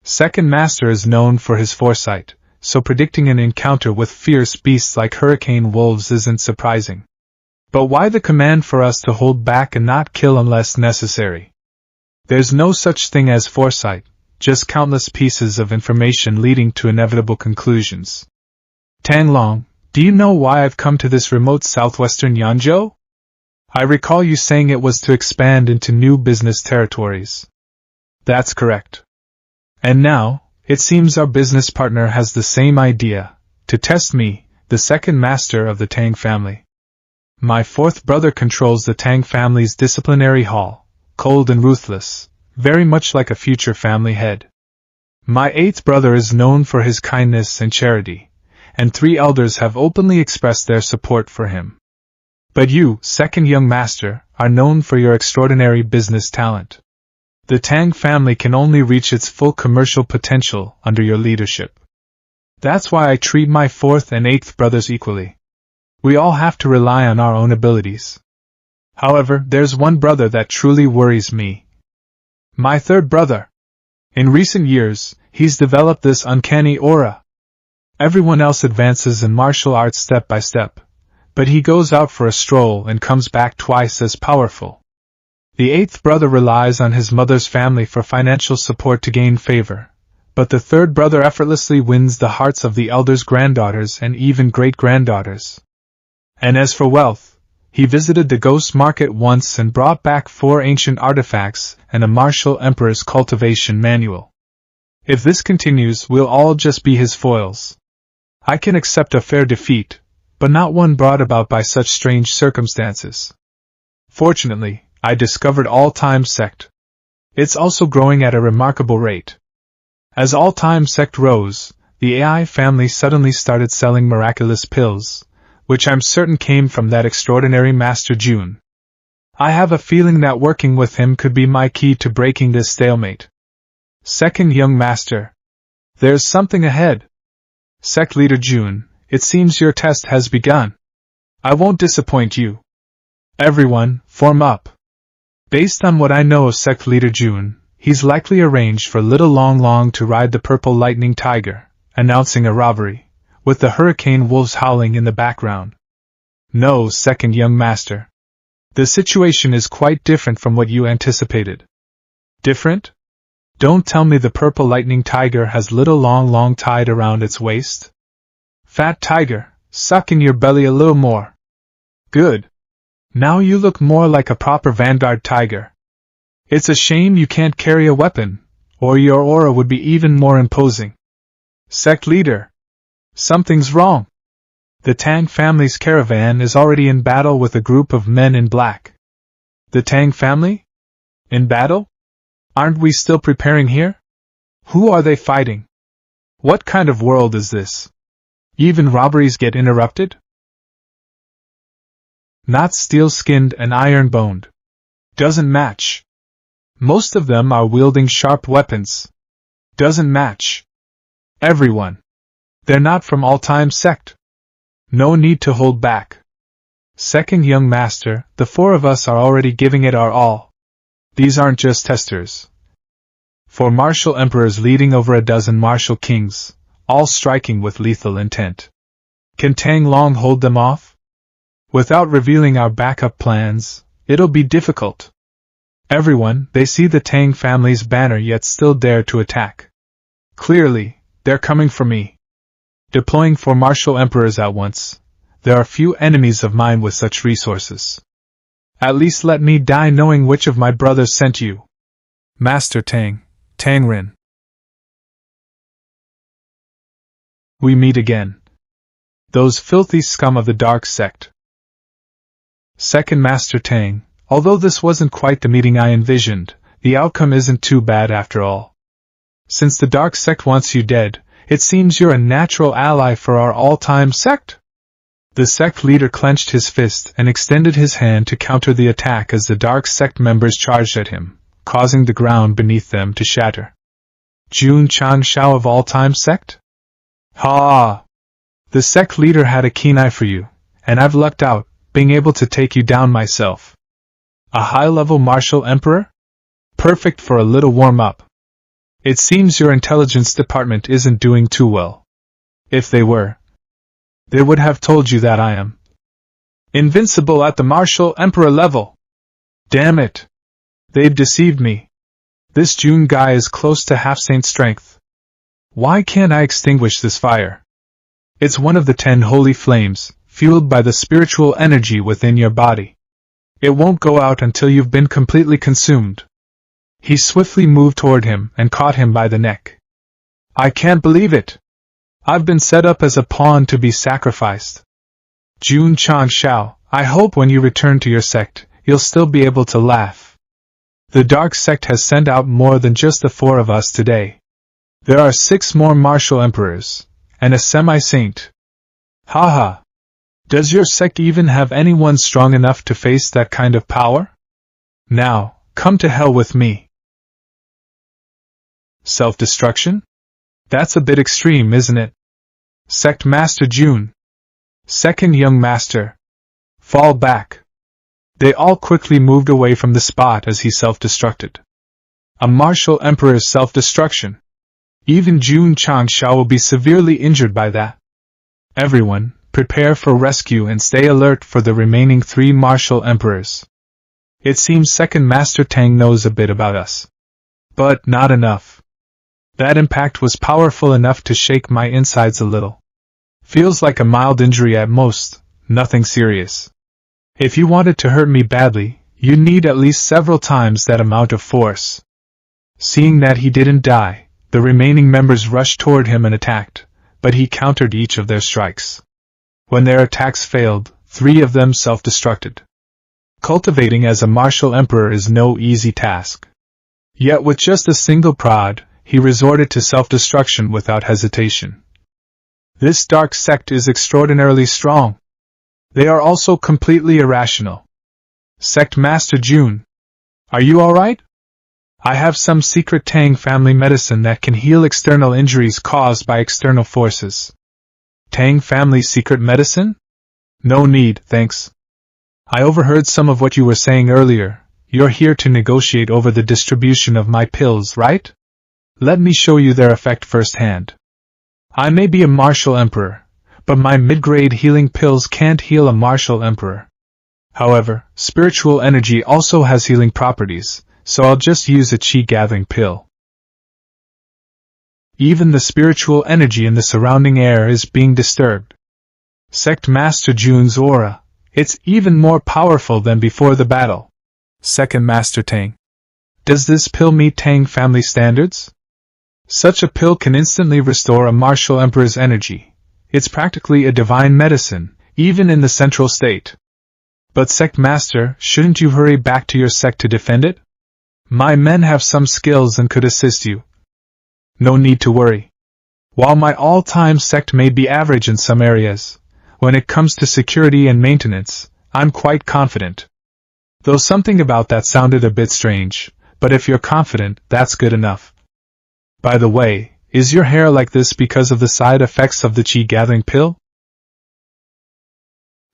Speaker 1: Second Master is known for his foresight, so predicting an encounter with fierce beasts like hurricane wolves isn't surprising. But why the command for us to hold back and not kill unless necessary? There's no such thing as foresight, just countless pieces of information leading to inevitable conclusions. Tang Long, do you know why I've come to this remote southwestern Yanzhou? I recall you saying it was to expand into new business territories. That's correct. And now, it seems our business partner has the same idea, to test me, the second master of the Tang family. My fourth brother controls the Tang family's disciplinary hall, cold and ruthless, very much like a future family head. My eighth brother is known for his kindness and charity, and 3 elders have openly expressed their support for him. But you, second young master, are known for your extraordinary business talent. The Tang family can only reach its full commercial potential under your leadership. That's why I treat my fourth and eighth brothers equally. We all have to rely on our own abilities. However, there's one brother that truly worries me. My third brother. In recent years, he's developed this uncanny aura. Everyone else advances in martial arts step by step, but he goes out for a stroll and comes back twice as powerful. The eighth brother relies on his mother's family for financial support to gain favor, but the third brother effortlessly wins the hearts of the elders' granddaughters and even great-granddaughters. And as for wealth, he visited the ghost market once and brought back 4 ancient artifacts and a martial emperor's cultivation manual. If this continues, we'll all just be his foils. I can accept a fair defeat, but not one brought about by such strange circumstances. Fortunately, I discovered All Time Sect. It's also growing at a remarkable rate. As All Time Sect rose, the AI family suddenly started selling miraculous pills, which I'm certain came from that extraordinary Master Jun. I have a feeling that working with him could be my key to breaking this stalemate. Second young master. There's something ahead. Sect Leader Jun, it seems your test has begun. I won't disappoint you. Everyone, form up. Based on what I know of Sect Leader Jun, he's likely arranged for little Long Long to ride the purple lightning tiger, announcing a robbery, with the hurricane wolves howling in the background. No, second young master. The situation is quite different from what you anticipated. Different? Don't tell me the purple lightning tiger has little Long Long tied around its waist? Fat tiger, suck in your belly a little more. Good. Now you look more like a proper vanguard tiger. It's a shame you can't carry a weapon, or your aura would be even more imposing. Sect Leader. Something's wrong. The Tang family's caravan is already in battle with a group of men in black. The Tang family? In battle? Aren't we still preparing here? Who are they fighting? What kind of world is this? Even robberies get interrupted? Not steel-skinned and iron-boned. Doesn't match. Most of them are wielding sharp weapons. Doesn't match. Everyone. They're not from All Time Sect. No need to hold back. Second young master, the 4 of us are already giving it our all. These aren't just testers. 4 martial emperors leading over a dozen martial kings, all striking with lethal intent. Can Tang Long hold them off? Without revealing our backup plans, it'll be difficult. Everyone, they see the Tang family's banner yet still dare to attack. Clearly, they're coming for me. Deploying 4 martial emperors at once, there are few enemies of mine with such resources. At least let me die knowing which of my brothers sent you. Master Tang, Tang Rin. We meet again. Those filthy scum of the Dark Sect. Second Master Tang, although this wasn't quite the meeting I envisioned, the outcome isn't too bad after all. Since the Dark Sect wants you dead, it seems you're a natural ally for our all-time sect? The sect leader clenched his fist and extended his hand to counter the attack as the Dark Sect members charged at him, causing the ground beneath them to shatter. Jun Chang of All Time Sect? Ha! The sect leader had a keen eye for you, and I've lucked out, being able to take you down myself. A high-level martial emperor? Perfect for a little warm-up. It seems your intelligence department isn't doing too well. If they were, they would have told you that I am invincible at the martial emperor level. Damn it. They've deceived me. This Jun guy is close to half-saint strength. Why can't I extinguish this fire? It's one of the 10 holy flames, fueled by the spiritual energy within your body. It won't go out until you've been completely consumed. He swiftly moved toward him and caught him by the neck. I can't believe it. I've been set up as a pawn to be sacrificed. Jun Chang Xiao, I hope when you return to your sect, you'll still be able to laugh. The Dark Sect has sent out more than just the 4 of us today. There are 6 more martial emperors, and a semi-saint. Haha. Does your sect even have anyone strong enough to face that kind of power? Now, come to hell with me. Self-destruction? That's a bit extreme, isn't it? Sect Master Jun. Second young master. Fall back. They all quickly moved away from the spot as he self-destructed. A martial emperor's self-destruction. Even Jun Chang Xiao will be severely injured by that. Everyone, prepare for rescue and stay alert for the remaining 3 martial emperors. It seems Second Master Tang knows a bit about us. But not enough. That impact was powerful enough to shake my insides a little. Feels like a mild injury at most, nothing serious. If you wanted to hurt me badly, you'd need at least several times that amount of force. Seeing that he didn't die, the remaining members rushed toward him and attacked, but he countered each of their strikes. When their attacks failed, 3 of them self-destructed. Cultivating as a martial emperor is no easy task. Yet with just a single prod, he resorted to self-destruction without hesitation. This dark sect is extraordinarily strong. They are also completely irrational. Sect Master Jun, are you alright? I have some secret Tang family medicine that can heal external injuries caused by external forces. Tang family secret medicine? No need, thanks. I overheard some of what you were saying earlier. You're here to negotiate over the distribution of my pills, right? Let me show you their effect firsthand. I may be a martial emperor, but my mid-grade healing pills can't heal a martial emperor. However, spiritual energy also has healing properties, so I'll just use a chi-gathering pill. Even the spiritual energy in the surrounding air is being disturbed. Sect Master Jun's aura, it's even more powerful than before the battle. Second Master Tang. Does this pill meet Tang family standards? Such a pill can instantly restore a martial emperor's energy. It's practically a divine medicine, even in the central state. But Sect Master, shouldn't you hurry back to your sect to defend it? My men have some skills and could assist you. No need to worry. While my all-time sect may be average in some areas, when it comes to security and maintenance, I'm quite confident. Though something about that sounded a bit strange, but if you're confident, that's good enough. By the way, is your hair like this because of the side effects of the chi-gathering pill?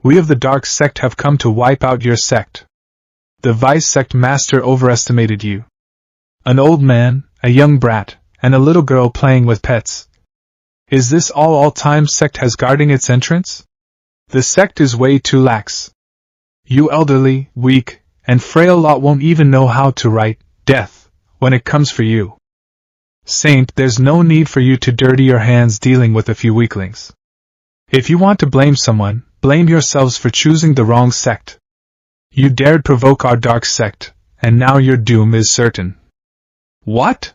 Speaker 1: We of the Dark Sect have come to wipe out your sect. The Vice Sect Master overestimated you. An old man, a young brat, and a little girl playing with pets. Is this all Time Sect has guarding its entrance? The sect is way too lax. You elderly, weak, and frail lot won't even know how to write death when it comes for you. Saint, there's no need for you to dirty your hands dealing with a few weaklings. If you want to blame someone, blame yourselves for choosing the wrong sect. You dared provoke our Dark Sect, and now your doom is certain. What?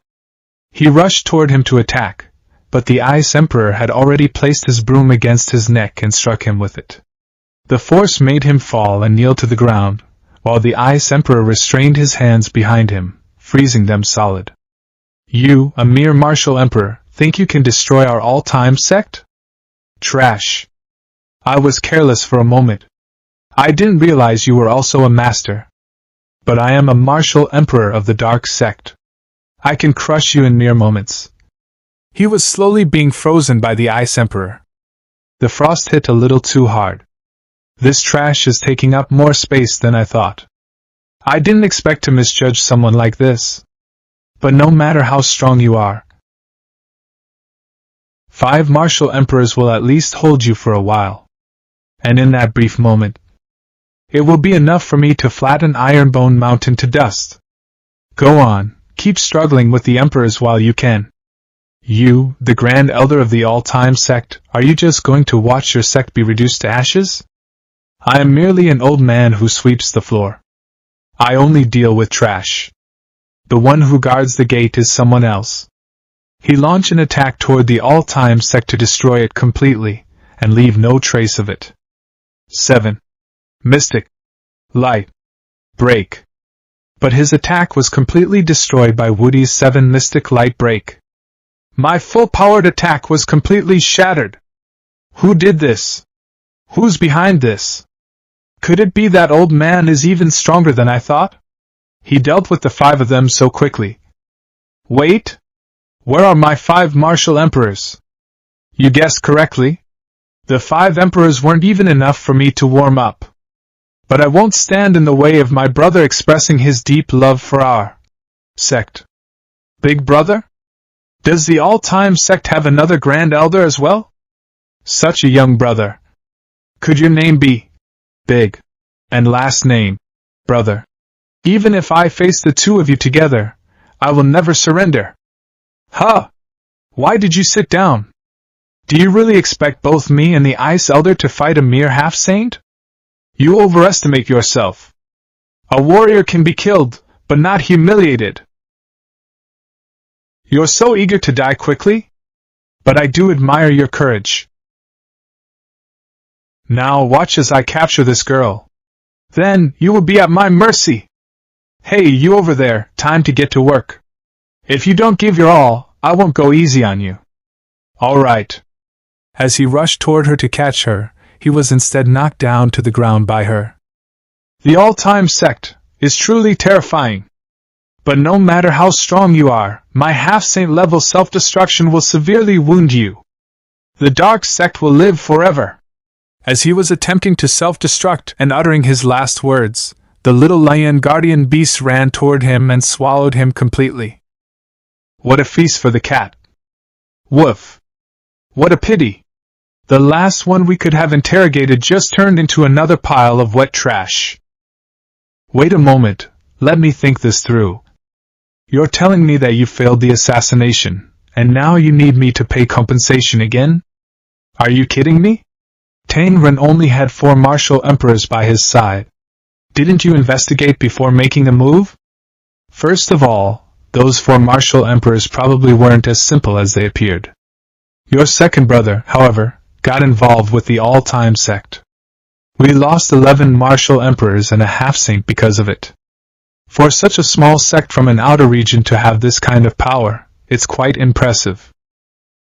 Speaker 1: He rushed toward him to attack, but the Ice Emperor had already placed his broom against his neck and struck him with it. The force made him fall and kneel to the ground, while the Ice Emperor restrained his hands behind him, freezing them solid. You, a mere martial emperor, think you can destroy our all-time sect? Trash. I was careless for a moment. I didn't realize you were also a master. But I am a martial emperor of the Dark Sect. I can crush you in mere moments. He was slowly being frozen by the Ice Emperor. The frost hit a little too hard. This trash is taking up more space than I thought. I didn't expect to misjudge someone like this. But no matter how strong you are, 5 martial emperors will at least hold you for a while. And in that brief moment, it will be enough for me to flatten Ironbone Mountain to dust. Go on, keep struggling with the emperors while you can. You, the Grand Elder of the All Time Sect, are you just going to watch your sect be reduced to ashes? I am merely an old man who sweeps the floor. I only deal with trash. The one who guards the gate is someone else. He launched an attack toward the All Time Sect to destroy it completely, and leave no trace of it. 7. Mystic. Light. Break. But his attack was completely destroyed by Woody's 7 Mystic Light Break. My full-powered attack was completely shattered. Who did this? Who's behind this? Could it be that old man is even stronger than I thought? He dealt with the 5 of them so quickly. Wait! Where are my 5 martial emperors? You guessed correctly. The 5 emperors weren't even enough for me to warm up. But I won't stand in the way of my brother expressing his deep love for our sect. Big brother? Does the All Time Sect have another Grand Elder as well? Such a young brother. Could your name be Big, and last name Brother? Even if I face the 2 of you together, I will never surrender. Huh! Why did you sit down? Do you really expect both me and the Ice Elder to fight a mere half-saint? You overestimate yourself. A warrior can be killed, but not humiliated. You're so eager to die quickly? But I do admire your courage. Now watch as I capture this girl. Then, you will be at my mercy. Hey, you over there, time to get to work. If you don't give your all, I won't go easy on you. All right. As he rushed toward her to catch her, he was instead knocked down to the ground by her. The All Time Sect is truly terrifying. But no matter how strong you are, my half-saint level self-destruction will severely wound you. The Dark Sect will live forever. As he was attempting to self-destruct and uttering his last words, the little lion guardian beast ran toward him and swallowed him completely. What a feast for the cat. Woof. What a pity. The last one we could have interrogated just turned into another pile of wet trash. Wait a moment, let me think this through. You're telling me that you failed the assassination, and now you need me to pay compensation again? Are you kidding me? Tainren only had 4 martial emperors by his side. Didn't you investigate before making a move? First of all, those 4 martial emperors probably weren't as simple as they appeared. Your second brother, however, got involved with the All Time Sect. We lost 11 martial emperors and a half-saint because of it. For such a small sect from an outer region to have this kind of power, it's quite impressive.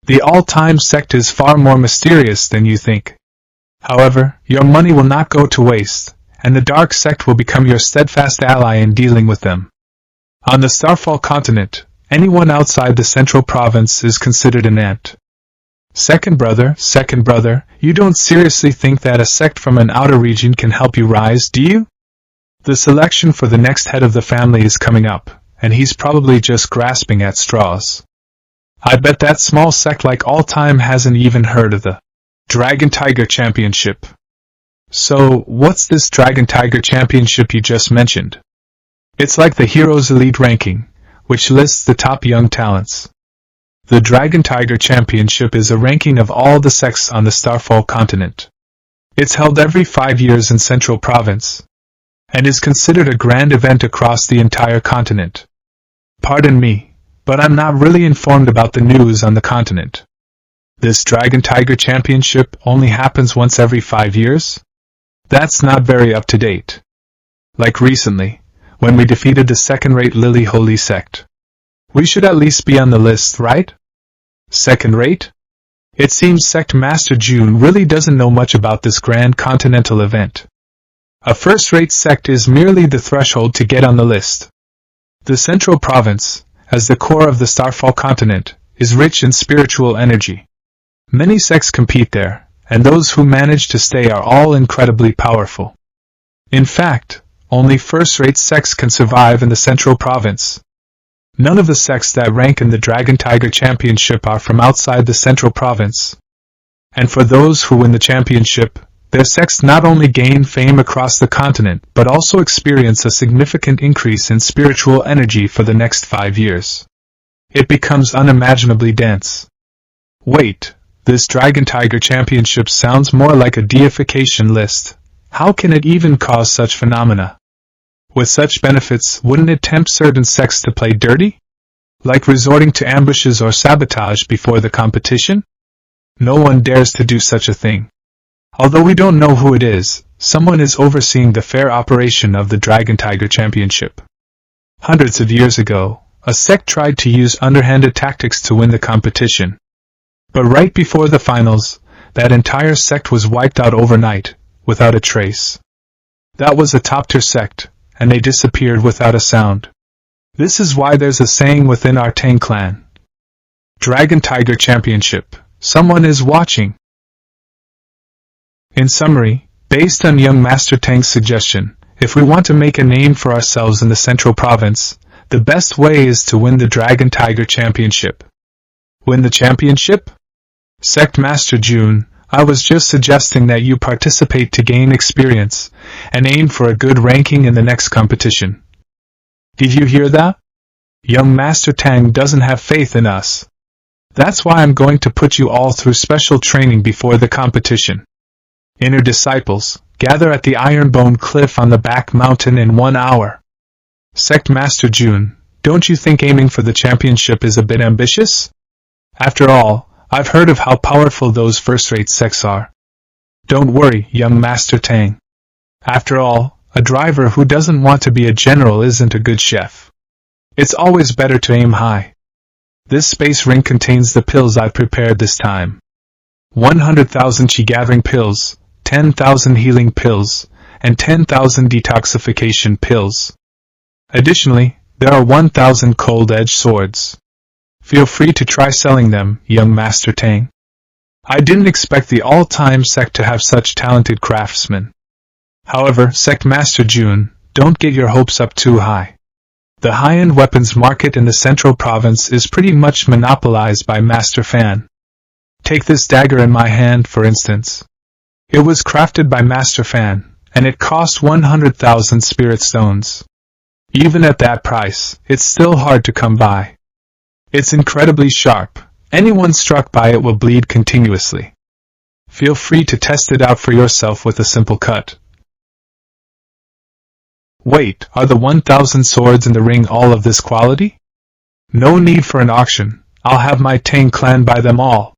Speaker 1: The All Time Sect is far more mysterious than you think. However, your money will not go to waste, and the Dark Sect will become your steadfast ally in dealing with them. On the Starfall continent, anyone outside the central province is considered an ant. Second brother, you don't seriously think that a sect from an outer region can help you rise, do you? The selection for the next head of the family is coming up, and he's probably just grasping at straws. I bet that small sect like All Time hasn't even heard of the Dragon Tiger Championship. So, what's this Dragon Tiger Championship you just mentioned? It's like the Heroes Elite Ranking, which lists the top young talents. The Dragon Tiger Championship is a ranking of all the sects on the Starfall continent. It's held every 5 years in Central Province, and is considered a grand event across the entire continent. Pardon me, but I'm not really informed about the news on the continent. This Dragon Tiger Championship only happens once every 5 years? That's not very up-to-date. Like recently, when we defeated the second-rate Lily Holy Sect. We should at least be on the list, right? Second-rate? It seems Sect Master Jun really doesn't know much about this grand continental event. A first-rate sect is merely the threshold to get on the list. The Central Province, as the core of the Starfall continent, is rich in spiritual energy. Many sects compete there, and those who manage to stay are all incredibly powerful. In fact, only first-rate sects can survive in the Central Province. None of the sects that rank in the Dragon Tiger Championship are from outside the Central Province. And for those who win the championship, their sects not only gain fame across the continent but also experience a significant increase in spiritual energy for the next 5 years. It becomes unimaginably dense. Wait, this Dragon Tiger Championship sounds more like a deification list. How can it even cause such phenomena? With such benefits, wouldn't it tempt certain sects to play dirty? Like resorting to ambushes or sabotage before the competition? No one dares to do such a thing. Although we don't know who it is, someone is overseeing the fair operation of the Dragon Tiger Championship. Hundreds of years ago, a sect tried to use underhanded tactics to win the competition. But right before the finals, that entire sect was wiped out overnight, without a trace. That was a top-tier sect, and they disappeared without a sound. This is why there's a saying within our Tang clan. Dragon Tiger Championship, someone is watching. In summary, based on young Master Tang's suggestion, if we want to make a name for ourselves in the Central Province, the best way is to win the Dragon Tiger Championship. Win the championship? Sect Master Jun, I was just suggesting that you participate to gain experience, and aim for a good ranking in the next competition. Did you hear that? Young Master Tang doesn't have faith in us. That's why I'm going to put you all through special training before the competition. Inner disciples, gather at the Ironbone Cliff on the back mountain in 1 hour. Sect Master Jun, don't you think aiming for the championship is a bit ambitious? After all, I've heard of how powerful those first-rate sects are. Don't worry, young Master Tang. After all, a driver who doesn't want to be a general isn't a good chef. It's always better to aim high. This space ring contains the pills I've prepared this time. 100,000 chi gathering pills, 10,000 healing pills, and 10,000 detoxification pills. Additionally, there are 1,000 cold-edged swords. Feel free to try selling them, young Master Tang. I didn't expect the All Time Sect to have such talented craftsmen. However, Sect Master Jun, don't get your hopes up too high. The high-end weapons market in the Central Province is pretty much monopolized by Master Fan. Take this dagger in my hand, for instance. It was crafted by Master Fan, and it cost 100,000 spirit stones. Even at that price, it's still hard to come by. It's incredibly sharp. Anyone struck by it will bleed continuously. Feel free to test it out for yourself with a simple cut. Wait, are the 1,000 swords in the ring all of this quality? No need for an auction. I'll have my Tang clan buy them all.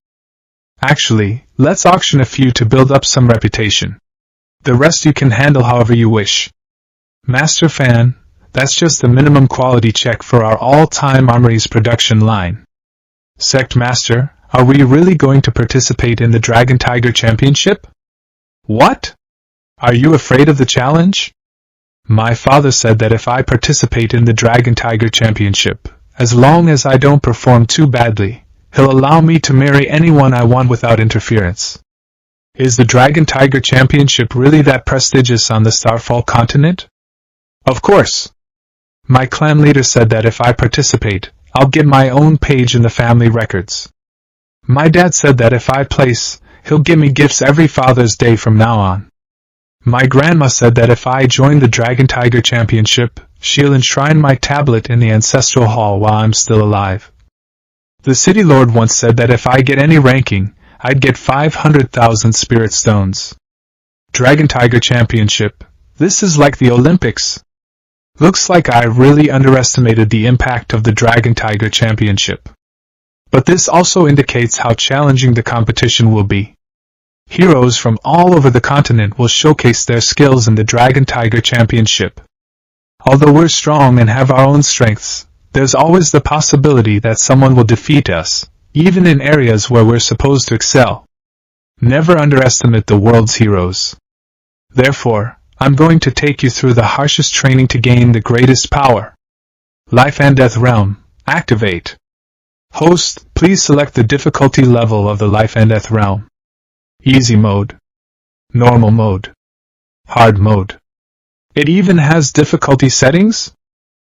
Speaker 1: Actually, let's auction a few to build up some reputation. The rest you can handle however you wish. Master Fan, that's just the minimum quality check for our all-time armories production line. Sect Master, are we really going to participate in the Dragon Tiger Championship? What? Are you afraid of the challenge? My father said that if I participate in the Dragon Tiger Championship, as long as I don't perform too badly, he'll allow me to marry anyone I want without interference. Is the Dragon Tiger Championship really that prestigious on the Starfall continent? Of course. My clan leader said that if I participate, I'll get my own page in the family records. My dad said that if I place, he'll give me gifts every Father's Day from now on. My grandma said that if I join the Dragon Tiger Championship, she'll enshrine my tablet in the ancestral hall while I'm still alive. The city lord once said that if I get any ranking, I'd get 500,000 spirit stones. Dragon Tiger Championship, this is like the Olympics. Looks like I really underestimated the impact of the Dragon Tiger Championship. But this also indicates how challenging the competition will be. Heroes from all over the continent will showcase their skills in the Dragon Tiger Championship. Although we're strong and have our own strengths, there's always the possibility that someone will defeat us, even in areas where we're supposed to excel. Never underestimate the world's heroes. Therefore, I'm going to take you through the harshest training to gain the greatest power. Life and Death Realm, activate. Host, please select the difficulty level of the Life and Death Realm. Easy mode. Normal mode. Hard mode. It even has difficulty settings?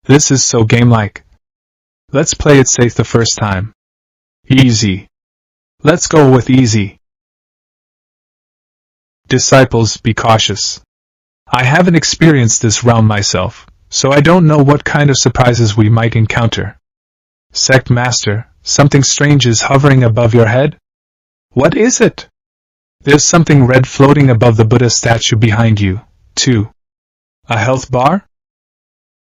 Speaker 1: This is so game-like. Let's play it safe the first time. Easy. Let's go with easy. Disciples, be cautious. I haven't experienced this realm myself, so I don't know what kind of surprises we might encounter. Sect Master, something strange is hovering above your head? What is it? There's something red floating above the Buddha statue behind you, too. A health bar?